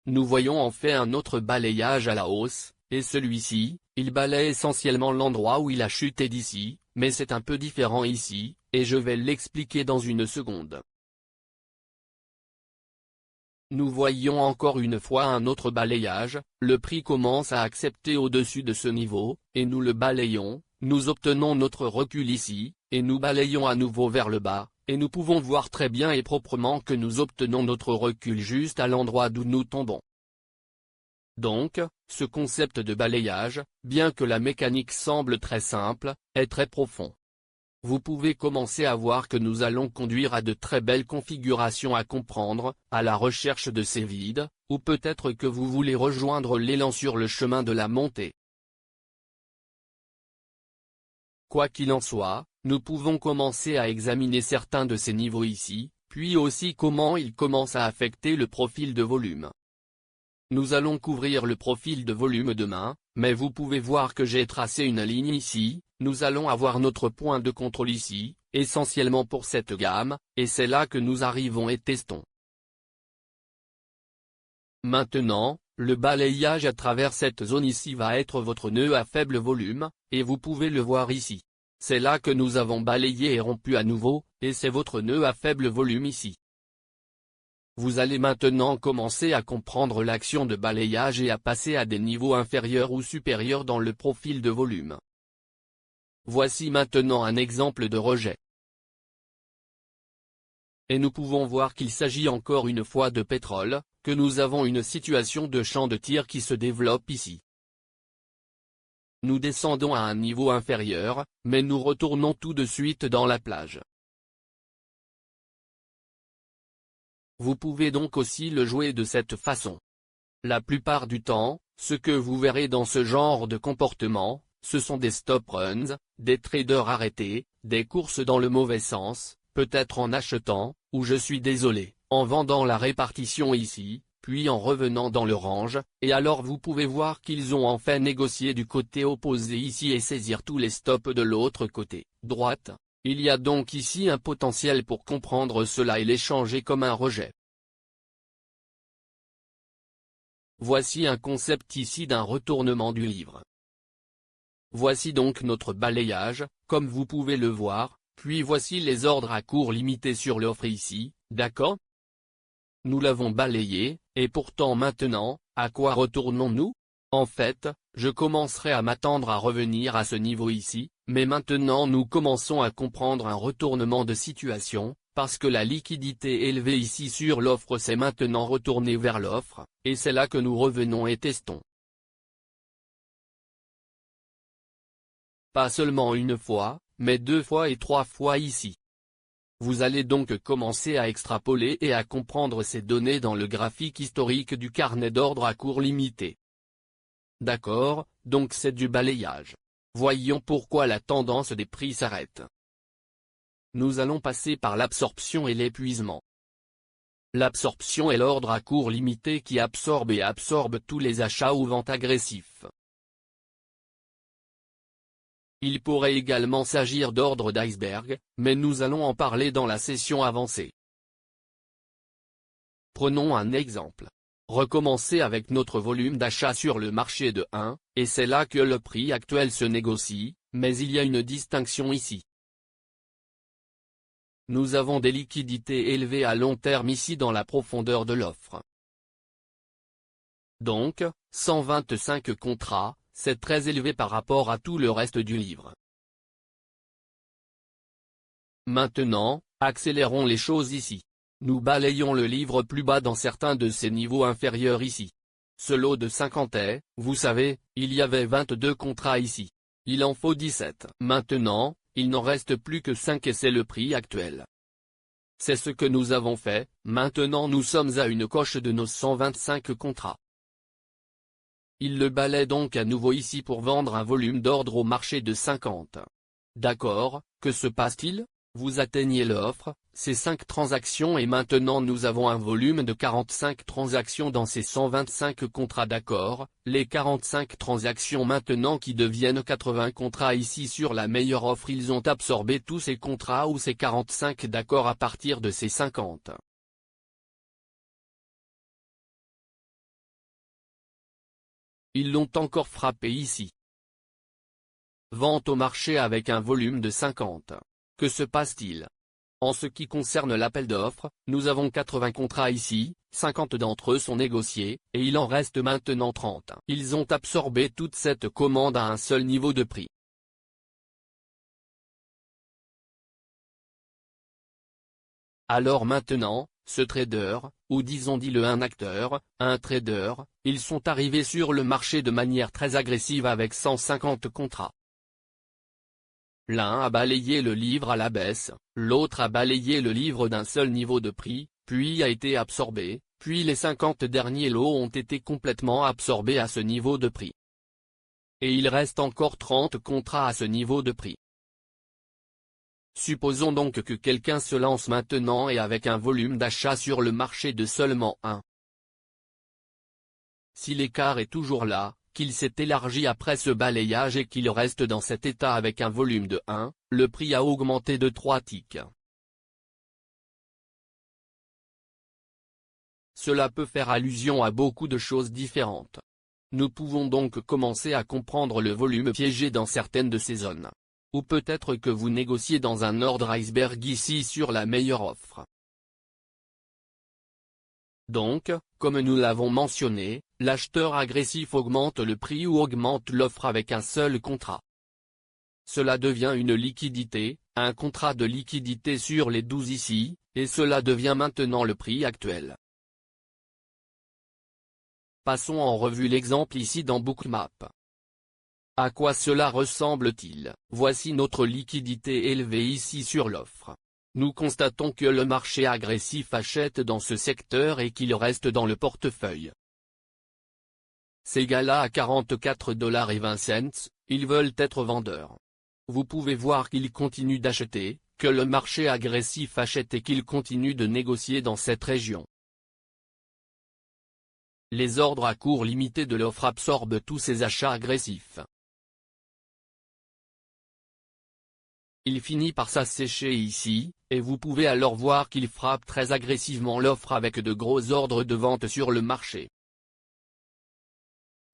Nous voyons en fait un autre balayage à la hausse, et celui-ci, il balaye essentiellement l'endroit où il a chuté d'ici, mais c'est un peu différent ici, et je vais l'expliquer dans une seconde. Nous voyons encore une fois un autre balayage, le prix commence à accepter au-dessus de ce niveau, et nous le balayons, nous obtenons notre recul ici, et nous balayons à nouveau vers le bas, et nous pouvons voir très bien et proprement que nous obtenons notre recul juste à l'endroit d'où nous tombons. Donc, ce concept de balayage, bien que la mécanique semble très simple, est très profond. Vous pouvez commencer à voir que nous allons conduire à de très belles configurations à comprendre, à la recherche de ces vides, ou peut-être que vous voulez rejoindre l'élan sur le chemin de la montée. Quoi qu'il en soit, nous pouvons commencer à examiner certains de ces niveaux ici, puis aussi comment ils commencent à affecter le profil de volume. Nous allons couvrir le profil de volume demain, mais vous pouvez voir que j'ai tracé une ligne ici, nous allons avoir notre point de contrôle ici, essentiellement pour cette gamme, et c'est là que nous arrivons et testons. Maintenant, le balayage à travers cette zone ici va être votre nœud à faible volume, et vous pouvez le voir ici. C'est là que nous avons balayé et rompu à nouveau, et c'est votre nœud à faible volume ici. Vous allez maintenant commencer à comprendre l'action de balayage et à passer à des niveaux inférieurs ou supérieurs dans le profil de volume. Voici maintenant un exemple de rejet. Et nous pouvons voir qu'il s'agit encore une fois de pétrole, que nous avons une situation de champ de tir qui se développe ici. Nous descendons à un niveau inférieur, mais nous retournons tout de suite dans la plage. Vous pouvez donc aussi le jouer de cette façon. La plupart du temps, ce que vous verrez dans ce genre de comportement, ce sont des stop runs, des traders arrêtés, des courses dans le mauvais sens, peut-être en achetant, ou je suis désolé, en vendant la répartition ici, puis en revenant dans le range, et alors vous pouvez voir qu'ils ont enfin négocié du côté opposé ici et saisir tous les stops de l'autre côté, droite. Il y a donc ici un potentiel pour comprendre cela et l'échanger comme un rejet. Voici un concept ici d'un retournement du livre. Voici donc notre balayage, comme vous pouvez le voir, puis voici les ordres à court limité sur l'offre ici, d'accord? Nous l'avons balayé, et pourtant maintenant, à quoi retournons-nous? En fait, je commencerai à m'attendre à revenir à ce niveau ici, mais maintenant nous commençons à comprendre un retournement de situation, parce que la liquidité élevée ici sur l'offre s'est maintenant retournée vers l'offre, et c'est là que nous revenons et testons. Pas seulement une fois, mais 2 fois et 3 fois ici. Vous allez donc commencer à extrapoler et à comprendre ces données dans le graphique historique du carnet d'ordre à court limité. D'accord, donc c'est du balayage. Voyons pourquoi la tendance des prix s'arrête. Nous allons passer par l'absorption et l'épuisement. L'absorption est l'ordre à court limité qui absorbe et absorbe tous les achats ou ventes agressifs. Il pourrait également s'agir d'ordre d'iceberg, mais nous allons en parler dans la session avancée. Prenons un exemple. Recommencer avec notre volume d'achat sur le marché de 1, et c'est là que le prix actuel se négocie, mais il y a une distinction ici. nous avons des liquidités élevées à long terme ici dans la profondeur de l'offre. Donc, 125 contrats, c'est très élevé par rapport à tout le reste du livre. Maintenant, accélérons les choses ici. Nous balayons le livre plus bas dans certains de ses niveaux inférieurs ici. Ce lot de 50 est, vous savez, il y avait 22 contrats ici. Il en faut 17. Maintenant, il n'en reste plus que 5 et c'est le prix actuel. C'est ce que nous avons fait, maintenant nous sommes à une coche de nos 125 contrats. Il le balaie donc à nouveau ici pour vendre un volume d'ordre au marché de 50. D'accord, que se passe-t-il? Vous atteignez l'offre, ces 5 transactions et maintenant nous avons un volume de 45 transactions dans ces 125 contrats d'accord, les 45 transactions maintenant qui deviennent 80 contrats ici sur la meilleure offre ils ont absorbé tous ces contrats ou ces 45 d'accord à partir de ces 50. Ils l'ont encore frappé ici. Vente au marché avec un volume de 50. Que se passe-t-il? En ce qui concerne l'appel d'offres, nous avons 80 contrats ici, 50 d'entre eux sont négociés, et il en reste maintenant 30. Ils ont absorbé toute cette commande à un seul niveau de prix. Alors maintenant, ce trader, ou disons-le un acteur, un trader, ils sont arrivés sur le marché de manière très agressive avec 150 contrats. L'un a balayé le livre à la baisse, l'autre a balayé le livre d'un seul niveau de prix, puis a été absorbé, puis les 50 derniers lots ont été complètement absorbés à ce niveau de prix. Et il reste encore 30 contrats à ce niveau de prix. Supposons donc que quelqu'un se lance maintenant et avec un volume d'achat sur le marché de seulement 1. Si l'écart est toujours là, qu'il s'est élargi après ce balayage et qu'il reste dans cet état avec un volume de 1, le prix a augmenté de 3 ticks. Cela peut faire allusion à beaucoup de choses différentes. Nous pouvons donc commencer à comprendre le volume piégé dans certaines de ces zones. Ou peut-être que vous négociez dans un ordre iceberg ici sur la meilleure offre. Donc, comme nous l'avons mentionné, l'acheteur agressif augmente le prix ou augmente l'offre avec un seul contrat. Cela devient une liquidité, un contrat de liquidité sur les 12 ici, et cela devient maintenant le prix actuel. Passons en revue l'exemple ici dans Bookmap. À quoi cela ressemble-t-il? Voici notre liquidité élevée ici sur l'offre. Nous constatons que le marché agressif achète dans ce secteur et qu'il reste dans le portefeuille. Ces gars-là à 44,20 $, ils veulent être vendeurs. Vous pouvez voir qu'ils continuent d'acheter, que le marché agressif achète et qu'ils continuent de négocier dans cette région. Les ordres à court limité de l'offre absorbent tous ces achats agressifs. Il finit par s'assécher ici, et vous pouvez alors voir qu'il frappe très agressivement l'offre avec de gros ordres de vente sur le marché.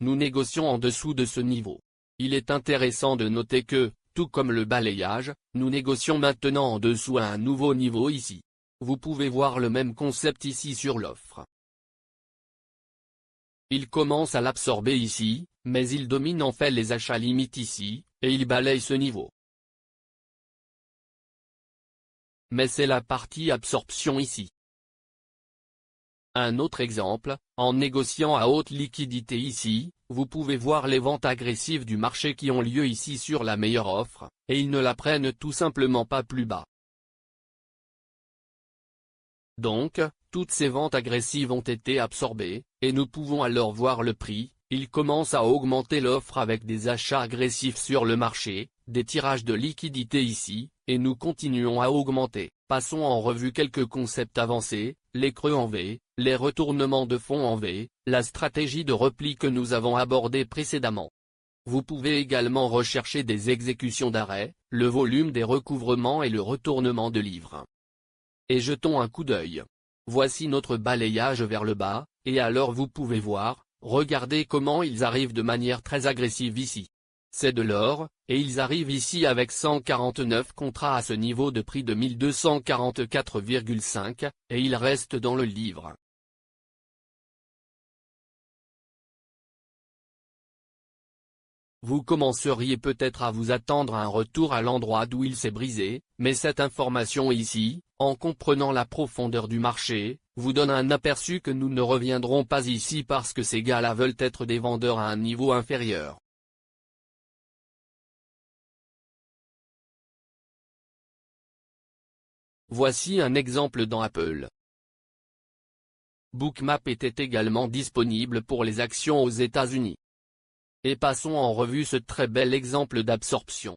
Nous négocions en dessous de ce niveau. Il est intéressant de noter que, tout comme le balayage, nous négocions maintenant en dessous à un nouveau niveau ici. Vous pouvez voir le même concept ici sur l'offre. Il commence à l'absorber ici, mais il domine en fait les achats limites ici, et il balaye ce niveau. Mais c'est la partie absorption ici. Un autre exemple, en négociant à haute liquidité ici, vous pouvez voir les ventes agressives du marché qui ont lieu ici sur la meilleure offre, et ils ne la prennent tout simplement pas plus bas. Donc, toutes ces ventes agressives ont été absorbées, et nous pouvons alors voir le prix, il commence à augmenter l'offre avec des achats agressifs sur le marché, des tirages de liquidités ici, et nous continuons à augmenter. Passons en revue quelques concepts avancés, les creux en V, les retournements de fonds en V, la stratégie de repli que nous avons abordée précédemment. Vous pouvez également rechercher des exécutions d'arrêt, le volume des recouvrements et le retournement de livres. Et jetons un coup d'œil. Voici notre balayage vers le bas, et alors vous pouvez voir, regardez comment ils arrivent de manière très agressive ici. c'est de l'or, et ils arrivent ici avec 149 contrats à ce niveau de prix de 1244,5, et ils restent dans le livre. Vous commenceriez peut-être à vous attendre à un retour à l'endroit d'où il s'est brisé, mais cette information ici, en comprenant la profondeur du marché, vous donne un aperçu que nous ne reviendrons pas ici parce que ces gars-là veulent être des vendeurs à un niveau inférieur. Voici un exemple dans Apple. Bookmap était également disponible pour les actions aux États-Unis. Et passons en revue ce très bel exemple d'absorption.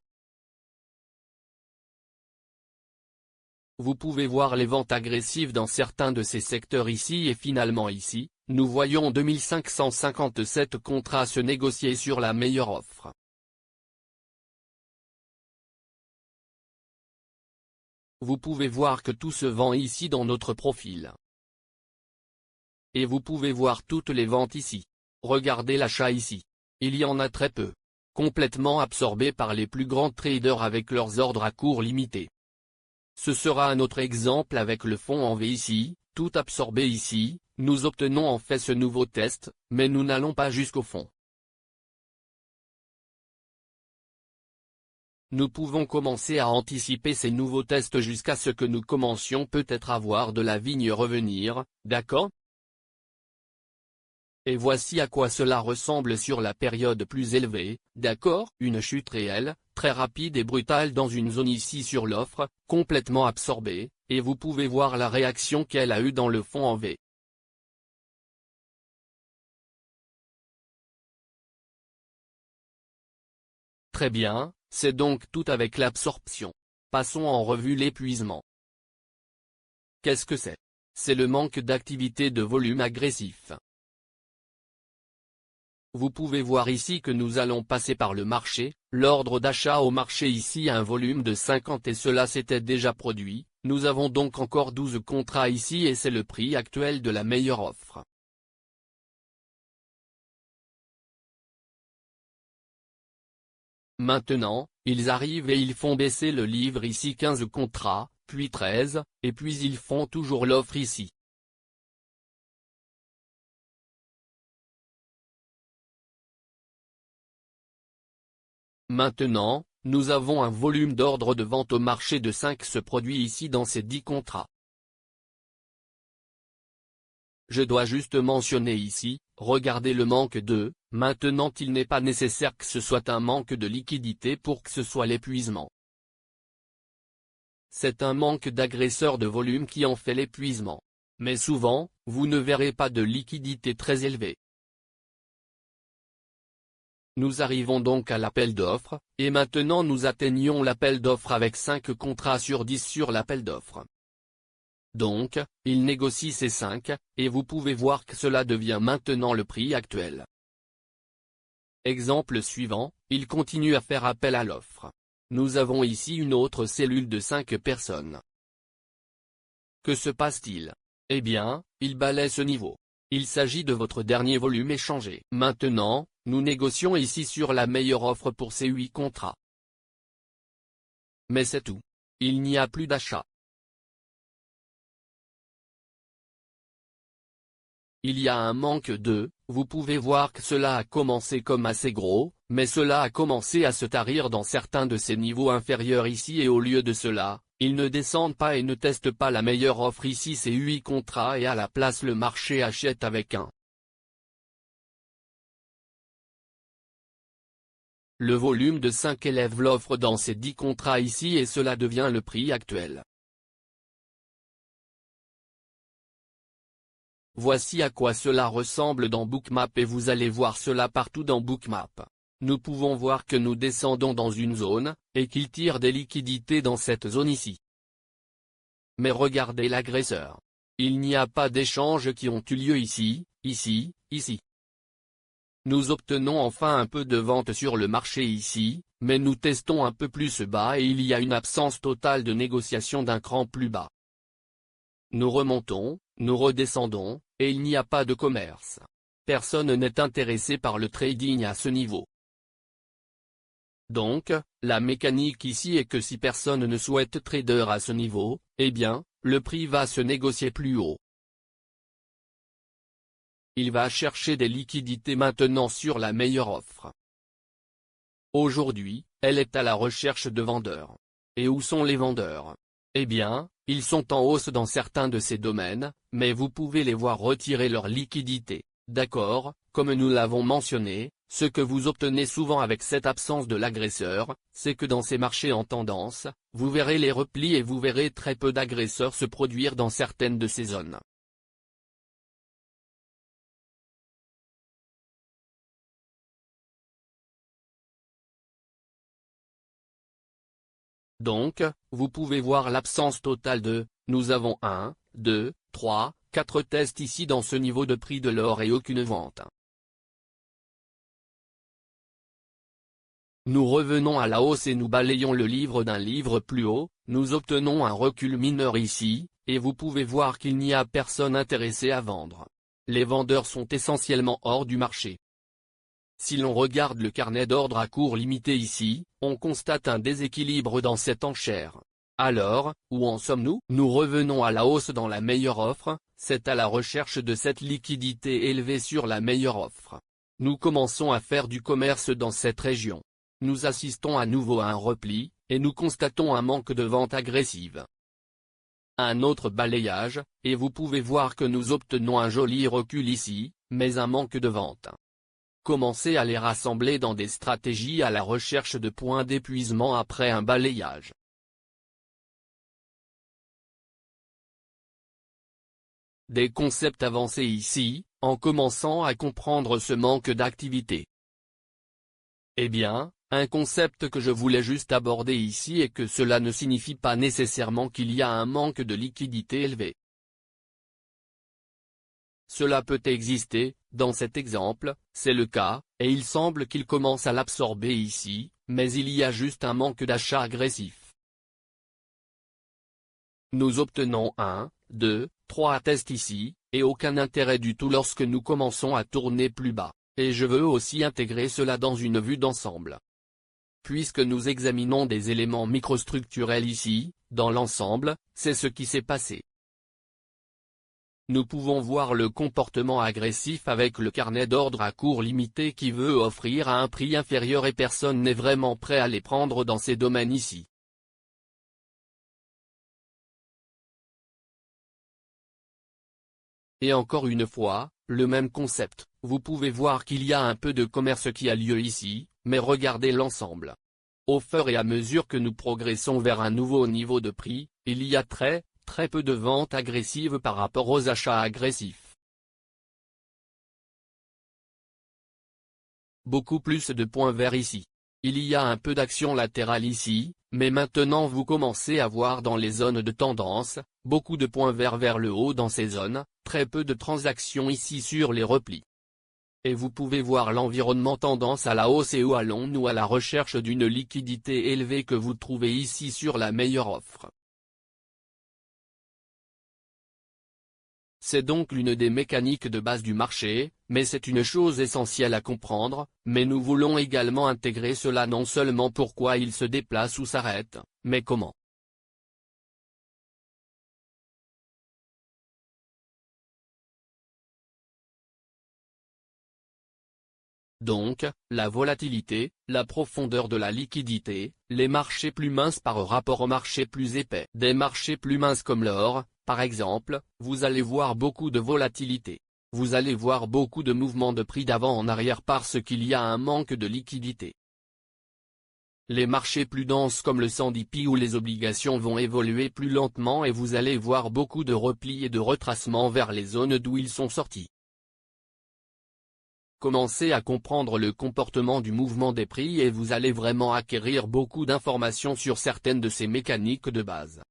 Vous pouvez voir les ventes agressives dans certains de ces secteurs ici et finalement ici, nous voyons 2557 contrats se négocier sur la meilleure offre. Vous pouvez voir que tout se vend ici dans notre profil. Et vous pouvez voir toutes les ventes ici. Regardez l'achat ici. Il y en a très peu. Complètement absorbés par les plus grands traders avec leurs ordres à court limité. Ce sera un autre exemple avec le fonds en V ici, tout absorbé ici, nous obtenons en fait ce nouveau test, mais nous n'allons pas jusqu'au fond. Nous pouvons commencer à anticiper ces nouveaux tests jusqu'à ce que nous commencions peut-être à voir de la vigne revenir, d'accord ? Et voici à quoi cela ressemble sur la période plus élevée, d'accord, une chute réelle, très rapide et brutale dans une zone ici sur l'offre, complètement absorbée, et vous pouvez voir la réaction qu'elle a eue dans le fond en V. Très bien, c'est donc tout avec l'absorption. Passons en revue l'épuisement. Qu'est-ce que c'est? C'est le manque d'activité de volume agressif. Vous pouvez voir ici que nous allons passer par le marché, l'ordre d'achat au marché ici a un volume de 50 et cela s'était déjà produit, nous avons donc encore 12 contrats ici et c'est le prix actuel de la meilleure offre. Maintenant, ils arrivent et ils font baisser le livre ici 15 contrats, puis 13, et puis ils font toujours l'offre ici. Maintenant, nous avons un volume d'ordre de vente au marché de 5 se produit ici dans ces 10 contrats. Je dois juste mentionner ici, regardez le manque de, maintenant il n'est pas nécessaire que ce soit un manque de liquidité pour que ce soit l'épuisement. C'est un manque d'agresseur de volume qui en fait l'épuisement. Mais souvent, vous ne verrez pas de liquidité très élevée. Nous arrivons donc à l'appel d'offres, et maintenant nous atteignons l'appel d'offres avec 5 contrats sur 10 sur l'appel d'offres. Donc, il négocie ces 5, et vous pouvez voir que cela devient maintenant le prix actuel. Exemple suivant, il continue à faire appel à l'offre. Nous avons ici une autre cellule de 5 personnes. Que se passe-t-il? Eh bien, il balaie ce niveau. Il s'agit de votre dernier volume échangé. Maintenant, nous négocions ici sur la meilleure offre pour ces 8 contrats. Mais c'est tout. Il n'y a plus d'achat. Il y a un manque de, vous pouvez voir que cela a commencé comme assez gros, mais cela a commencé à se tarir dans certains de ces niveaux inférieurs ici et au lieu de cela, ils ne descendent pas et ne testent pas la meilleure offre ici c'est 8 contrats et à la place le marché achète avec un. Le volume de 5 élève l'offre dans ces 10 contrats ici et cela devient le prix actuel. Voici à quoi cela ressemble dans Bookmap et vous allez voir cela partout dans Bookmap. Nous pouvons voir que nous descendons dans une zone, et qu'il tire des liquidités dans cette zone ici. Mais regardez l'agresseur. Il n'y a pas d'échanges qui ont eu lieu ici, ici, ici. Nous obtenons enfin un peu de vente sur le marché ici, mais nous testons un peu plus bas et il y a une absence totale de négociation d'un cran plus bas. Nous remontons, nous redescendons, et il n'y a pas de commerce. Personne n'est intéressé par le trading à ce niveau. Donc, la mécanique ici est que si personne ne souhaite trader à ce niveau, eh bien, le prix va se négocier plus haut. Il va chercher des liquidités maintenant sur la meilleure offre. Aujourd'hui, elle est à la recherche de vendeurs. Et où sont les vendeurs? Eh bien, ils sont en hausse dans certains de ces domaines, mais vous pouvez les voir retirer leur liquidité. D'accord, comme nous l'avons mentionné, ce que vous obtenez souvent avec cette absence de l'agresseur, c'est que dans ces marchés en tendance, vous verrez les replis et vous verrez très peu d'agresseurs se produire dans certaines de ces zones. Donc, vous pouvez voir l'absence totale de, nous avons 1, 2, 3, 4 tests ici dans ce niveau de prix de l'or et aucune vente. Nous revenons à la hausse et nous balayons le livre d'un livre plus haut, nous obtenons un recul mineur ici, et vous pouvez voir qu'il n'y a personne intéressé à vendre. Les vendeurs sont essentiellement hors du marché. Si l'on regarde le carnet d'ordre à court limité ici, on constate un déséquilibre dans cette enchère. Alors, où en sommes-nous? Nous revenons à la hausse dans la meilleure offre, c'est à la recherche de cette liquidité élevée sur la meilleure offre. Nous commençons à faire du commerce dans cette région. Nous assistons à nouveau à un repli, et nous constatons un manque de vente agressive. Un autre balayage, et vous pouvez voir que nous obtenons un joli recul ici, mais un manque de vente. Commencez à les rassembler dans des stratégies à la recherche de points d'épuisement après un balayage. Des concepts avancés ici, en commençant à comprendre ce manque d'activité. Eh bien, un concept que je voulais juste aborder ici est que cela ne signifie pas nécessairement qu'il y a un manque de liquidité élevé. Cela peut exister, dans cet exemple, c'est le cas, et il semble qu'il commence à l'absorber ici, mais il y a juste un manque d'achat agressif. Nous obtenons 1, 2, 3 tests ici, et aucun intérêt du tout lorsque nous commençons à tourner plus bas, et je veux aussi intégrer cela dans une vue d'ensemble. Puisque nous examinons des éléments microstructurels ici, dans l'ensemble, c'est ce qui s'est passé. Nous pouvons voir le comportement agressif avec le carnet d'ordre à court limité qui veut offrir à un prix inférieur et personne n'est vraiment prêt à les prendre dans ces domaines ici. Et encore une fois, le même concept, vous pouvez voir qu'il y a un peu de commerce qui a lieu ici, mais regardez l'ensemble. Au fur et à mesure que nous progressons vers un nouveau niveau de prix, il y a très peu de ventes agressives par rapport aux achats agressifs. Beaucoup plus de points verts ici. Il y a un peu d'action latérale ici, mais maintenant vous commencez à voir dans les zones de tendance, beaucoup de points verts vers le haut dans ces zones, très peu de transactions ici sur les replis. Et vous pouvez voir l'environnement tendance à la hausse et où allons-nous à la recherche d'une liquidité élevée que vous trouvez ici sur la meilleure offre. C'est donc l'une des mécaniques de base du marché, mais c'est une chose essentielle à comprendre, mais nous voulons également intégrer cela non seulement pourquoi il se déplace ou s'arrête, mais comment. Donc, la volatilité, la profondeur de la liquidité, les marchés plus minces par rapport aux marchés plus épais. Des marchés plus minces comme l'or, par exemple, vous allez voir beaucoup de volatilité. Vous allez voir beaucoup de mouvements de prix d'avant en arrière parce qu'il y a un manque de liquidité. Les marchés plus denses comme le S&P ou les obligations vont évoluer plus lentement et vous allez voir beaucoup de replis et de retracements vers les zones d'où ils sont sortis. Commencez à comprendre le comportement du mouvement des prix et vous allez vraiment acquérir beaucoup d'informations sur certaines de ces mécaniques de base.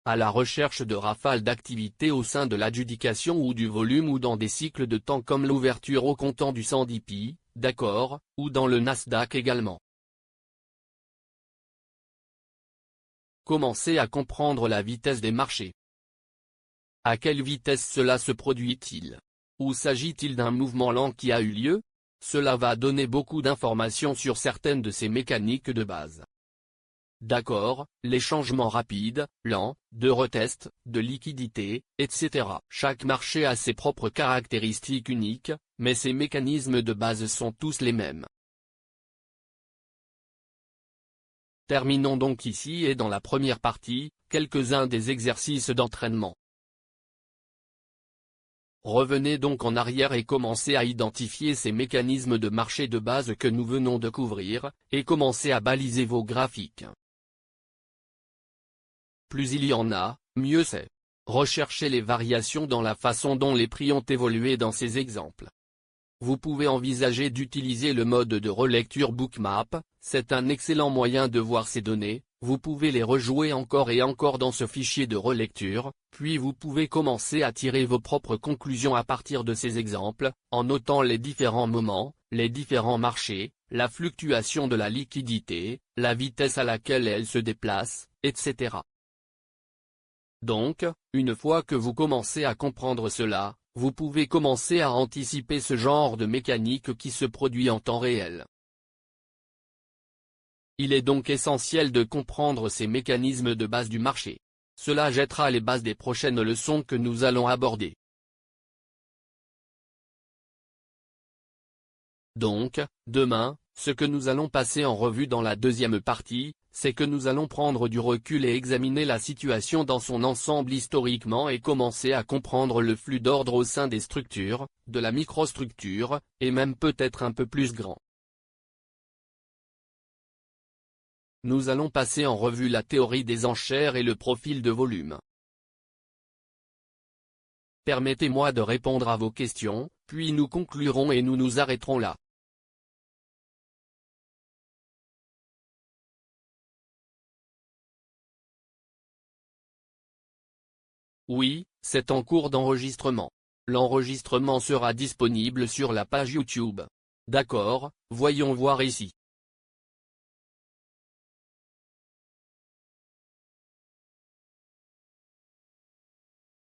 À la recherche de rafales d'activité au sein de l'adjudication ou du volume ou dans des cycles de temps comme l'ouverture au comptant du S&P, d'accord, ou dans le Nasdaq également. Commencez à comprendre la vitesse des marchés. À quelle vitesse cela se produit-il? Ou s'agit-il d'un mouvement lent qui a eu lieu? cela va donner beaucoup d'informations sur certaines de ces mécaniques de base. D'accord, les changements rapides, lents, de retest, de liquidité, etc. Chaque marché a ses propres caractéristiques uniques, mais ces mécanismes de base sont tous les mêmes. Terminons donc ici et dans la première partie, quelques-uns des exercices d'entraînement. Revenez donc en arrière et commencez à identifier ces mécanismes de marché de base que nous venons de couvrir, et commencez à baliser vos graphiques. Plus il y en a, mieux c'est. Recherchez les variations dans la façon dont les prix ont évolué dans ces exemples. Vous pouvez envisager d'utiliser le mode de relecture Bookmap, c'est un excellent moyen de voir ces données, vous pouvez les rejouer encore et encore dans ce fichier de relecture, puis vous pouvez commencer à tirer vos propres conclusions à partir de ces exemples, en notant les différents moments, les différents marchés, la fluctuation de la liquidité, la vitesse à laquelle elle se déplace, etc. Donc, une fois que vous commencez à comprendre cela, vous pouvez commencer à anticiper ce genre de mécanique qui se produit en temps réel. Il est donc essentiel de comprendre ces mécanismes de base du marché. Cela jettera les bases des prochaines leçons que nous allons aborder. Donc, demain, ce que nous allons passer en revue dans la deuxième partie, c'est que nous allons prendre du recul et examiner la situation dans son ensemble historiquement et commencer à comprendre le flux d'ordre au sein des structures, de la microstructure, et même peut-être un peu plus grand. Nous allons passer en revue la théorie des enchères et le profil de volume. Permettez-moi de répondre à vos questions, puis nous conclurons et nous nous arrêterons là. Oui, c'est en cours d'enregistrement. L'enregistrement sera disponible sur la page YouTube. D'accord, voyons voir ici.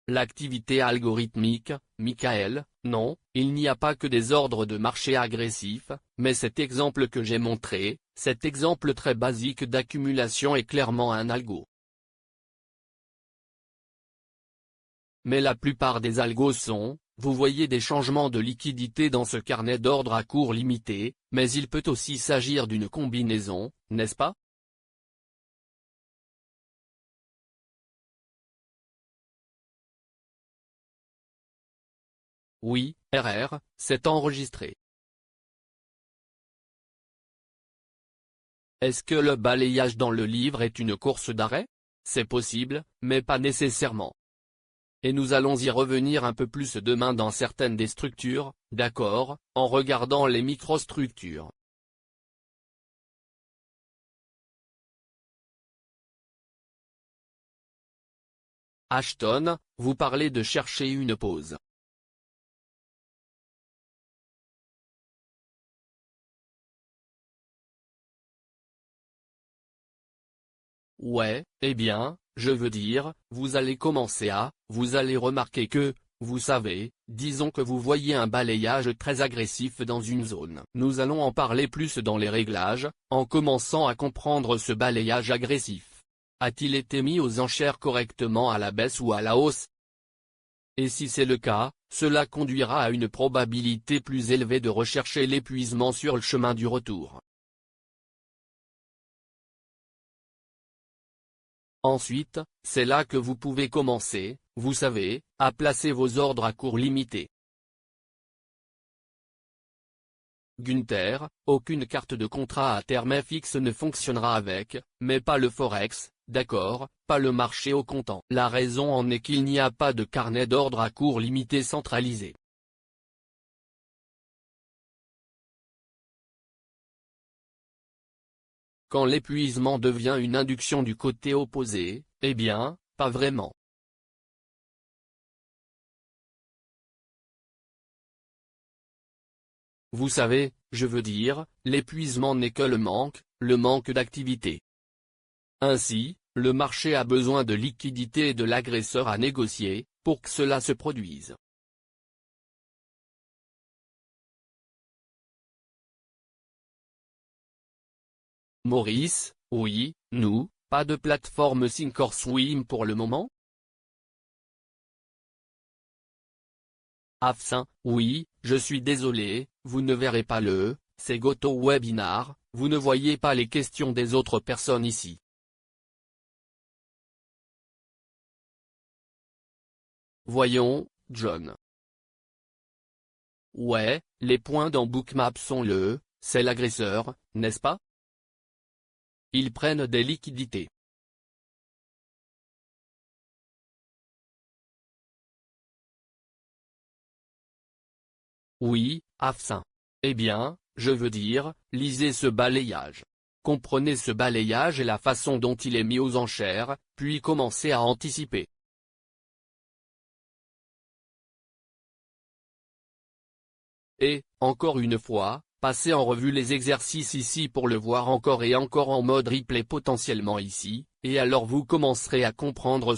L'activité algorithmique, Michael, non, il n'y a pas que des ordres de marché agressifs, mais cet exemple que j'ai montré, cet exemple très basique d'accumulation est clairement un algo. Mais la plupart des algos sont, vous voyez des changements de liquidité dans ce carnet d'ordre à court limité, mais il peut aussi s'agir d'une combinaison, n'est-ce pas? Oui, RR, c'est enregistré. Est-ce que le balayage dans le livre est une course d'arrêt? C'est possible, mais pas nécessairement. Et nous allons y revenir un peu plus demain dans certaines des structures, d'accord, en regardant les microstructures. Ashton, vous parlez de chercher une pause. Ouais, eh bien, je veux dire, vous allez commencer à, vous allez remarquer que, vous savez, disons que vous voyez un balayage très agressif dans une zone. Nous allons en parler plus dans les réglages, en commençant à comprendre ce balayage agressif. A-t-il été mis aux enchères correctement à la baisse ou à la hausse? Et si c'est le cas, cela conduira à une probabilité plus élevée de rechercher l'épuisement sur le chemin du retour. Ensuite, c'est là que vous pouvez commencer, vous savez, à placer vos ordres à court limité. Gunther, aucune carte de contrat à terme fixe ne fonctionnera avec, mais pas le Forex, d'accord, pas le marché au comptant. La raison en est qu'il n'y a pas de carnet d'ordre à court limité centralisé. Quand l'épuisement devient une induction du côté opposé, eh bien, pas vraiment. Vous savez, je veux dire, l'épuisement n'est que le manque d'activité. Ainsi, le marché a besoin de liquidité et de l'agresseur à négocier, pour que cela se produise. Maurice, oui, nous, pas de plateforme Thinkorswim pour le moment? Afsin, oui, je suis désolé, vous ne verrez pas c'est GoToWebinar, vous ne voyez pas les questions des autres personnes ici. Voyons, John. Ouais, les points dans Bookmap sont c'est l'agresseur, n'est-ce pas? Ils prennent des liquidités. Oui, Afsin. Eh bien, je veux dire, lisez ce balayage. Comprenez ce balayage et la façon dont il est mis aux enchères, puis commencez à anticiper. Et, encore une fois, passez en revue les exercices ici pour le voir encore et encore en mode replay potentiellement ici, et alors vous commencerez à comprendre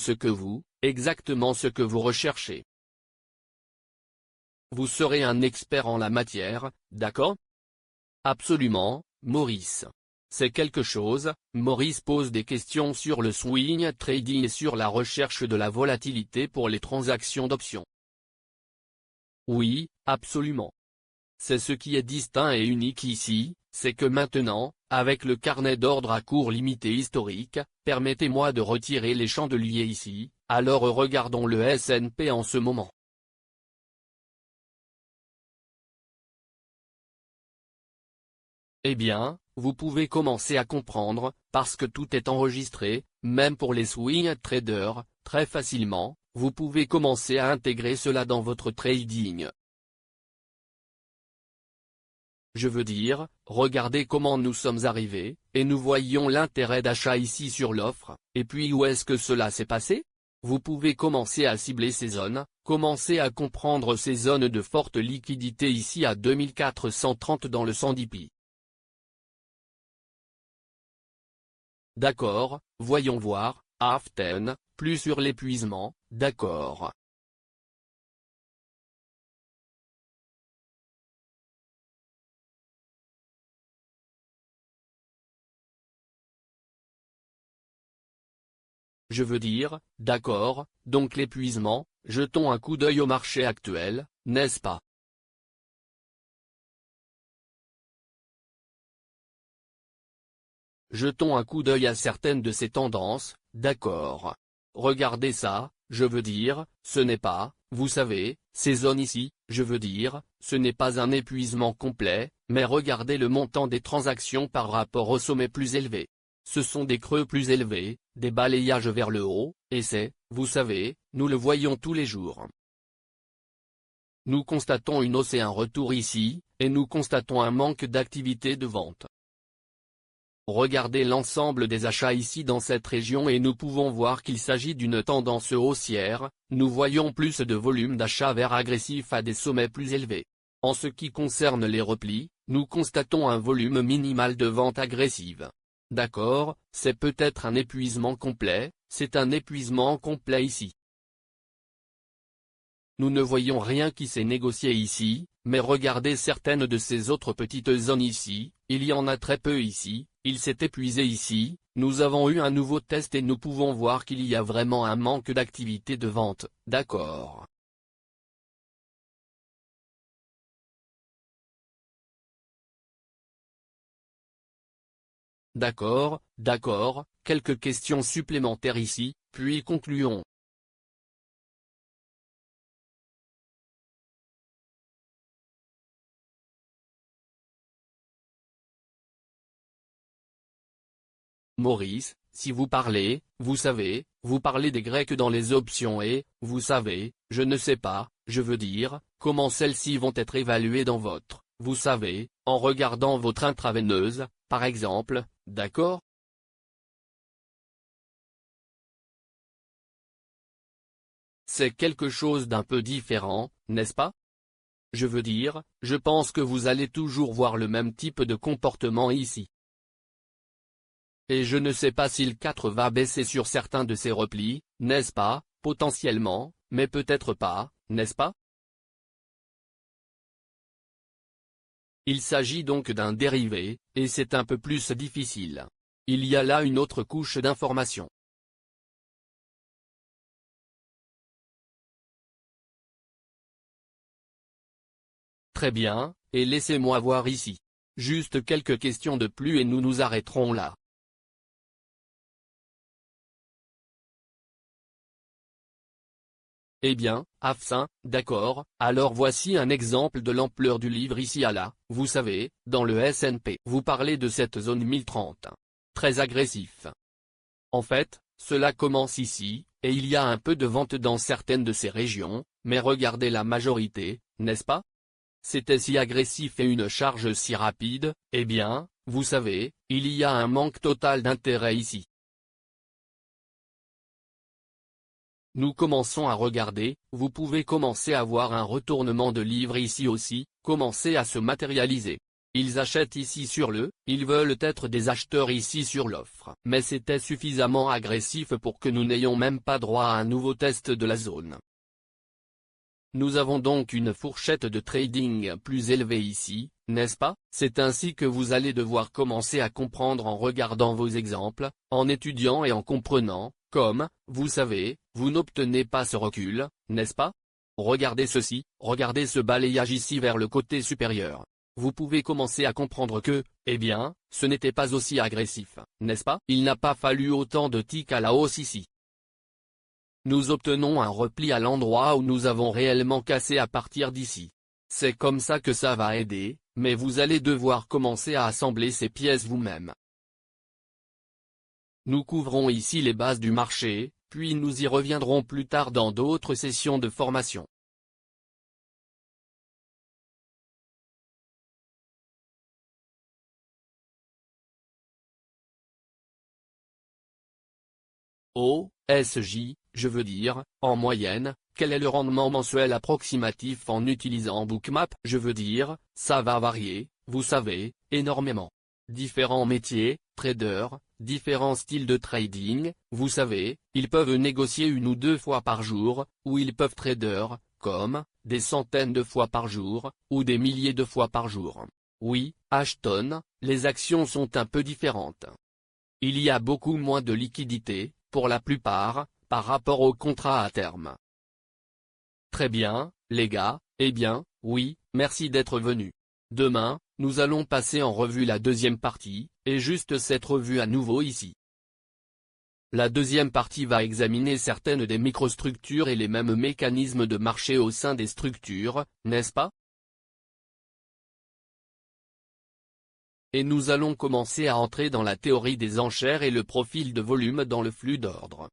exactement ce que vous recherchez. Vous serez un expert en la matière, d'accord? Absolument, Maurice. C'est quelque chose, Maurice pose des questions sur le swing trading et sur la recherche de la volatilité pour les transactions d'options. Oui, absolument. C'est ce qui est distinct et unique ici, c'est que maintenant, avec le carnet d'ordre à court limité historique, permettez-moi de retirer les chandeliers ici, alors regardons le S&P en ce moment. Eh bien, vous pouvez commencer à comprendre, parce que tout est enregistré, même pour les swing traders, très facilement, vous pouvez commencer à intégrer cela dans votre trading. Je veux dire, regardez comment nous sommes arrivés, et nous voyons l'intérêt d'achat ici sur l'offre, et puis où est-ce que cela s'est passé? Vous pouvez commencer à cibler ces zones, commencer à comprendre ces zones de forte liquidité ici à 2430 dans le 110 pi. D'accord, voyons voir, Aften, plus sur l'épuisement, d'accord. Je veux dire, d'accord, donc l'épuisement, jetons un coup d'œil au marché actuel, n'est-ce pas? Jetons un coup d'œil à certaines de ces tendances, d'accord. Regardez ça, je veux dire, ce n'est pas, vous savez, ces zones ici, je veux dire, ce n'est pas un épuisement complet, mais regardez le montant des transactions par rapport au sommet plus élevé. Ce sont des creux plus élevés, des balayages vers le haut, et vous savez, nous le voyons tous les jours. Nous constatons une hausse et un retour ici, et nous constatons un manque d'activité de vente. Regardez l'ensemble des achats ici dans cette région et nous pouvons voir qu'il s'agit d'une tendance haussière, nous voyons plus de volume d'achat vers agressif à des sommets plus élevés. En ce qui concerne les replis, nous constatons un volume minimal de vente agressive. D'accord, c'est peut-être un épuisement complet, c'est un épuisement complet ici. Nous ne voyons rien qui s'est négocié ici, mais regardez certaines de ces autres petites zones ici, il y en a très peu ici, il s'est épuisé ici, nous avons eu un nouveau test et nous pouvons voir qu'il y a vraiment un manque d'activité de vente, d'accord. D'accord, d'accord, quelques questions supplémentaires ici, puis concluons. Maurice, si vous parlez, vous savez, vous parlez des Grecs dans les options et, vous savez, je ne sais pas, je veux dire, comment celles-ci vont être évaluées dans vous savez, en regardant votre intraveineuse, par exemple, d'accord? C'est quelque chose d'un peu différent, n'est-ce pas? Je veux dire, je pense que vous allez toujours voir le même type de comportement ici. Et je ne sais pas si le 4 va baisser sur certains de ces replis, n'est-ce pas, potentiellement, mais peut-être pas, n'est-ce pas? Il s'agit donc d'un dérivé, et c'est un peu plus difficile. Il y a là une autre couche d'information. Très bien, et laissez-moi voir ici. Juste quelques questions de plus et nous nous arrêterons là. Eh bien, Afsin, d'accord, alors voici un exemple de l'ampleur du livre ici à là, vous savez, dans le SNP. Vous parlez de cette zone 1030. Très agressif. En fait, cela commence ici, et il y a un peu de vente dans certaines de ces régions, mais regardez la majorité, n'est-ce pas? C'était si agressif et une charge si rapide, eh bien, vous savez, il y a un manque total d'intérêt ici. Nous commençons à regarder, vous pouvez commencer à voir un retournement de livres ici aussi, commencer à se matérialiser. Ils achètent ici sur le, ils veulent être des acheteurs ici sur l'offre. Mais c'était suffisamment agressif pour que nous n'ayons même pas droit à un nouveau test de la zone. Nous avons donc une fourchette de trading plus élevée ici, n'est-ce pas? C'est ainsi que vous allez devoir commencer à comprendre en regardant vos exemples, en étudiant et en comprenant, comme, vous savez, vous n'obtenez pas ce recul, n'est-ce pas? Regardez ceci, regardez ce balayage ici vers le côté supérieur. Vous pouvez commencer à comprendre que, eh bien, ce n'était pas aussi agressif, n'est-ce pas? Il n'a pas fallu autant de tics à la hausse ici. Nous obtenons un repli à l'endroit où nous avons réellement cassé à partir d'ici. C'est comme ça que ça va aider, mais vous allez devoir commencer à assembler ces pièces vous-même. Nous couvrons ici les bases du marché, puis nous y reviendrons plus tard dans d'autres sessions de formation. OSJ, je veux dire, en moyenne, quel est le rendement mensuel approximatif en utilisant Bookmap? Je veux dire, ça va varier, vous savez, énormément. Différents métiers, traders, différents styles de trading, vous savez, ils peuvent négocier 1 ou 2 fois par jour, ou ils peuvent trader, comme, des centaines de fois par jour, ou des milliers de fois par jour. Oui, Ashton, les actions sont un peu différentes. Il y a beaucoup moins de liquidités, pour la plupart, par rapport aux contrats à terme. Très bien, les gars, eh bien, oui, merci d'être venus. Demain, nous allons passer en revue la deuxième partie, et juste cette revue à nouveau ici. La deuxième partie va examiner certaines des microstructures et les mêmes mécanismes de marché au sein des structures, n'est-ce pas? Et nous allons commencer à entrer dans la théorie des enchères et le profil de volume dans le flux d'ordre.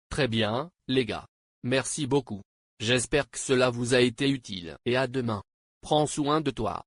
Très bien, les gars. Merci beaucoup. J'espère que cela vous a été utile. Et à demain. Prends soin de toi.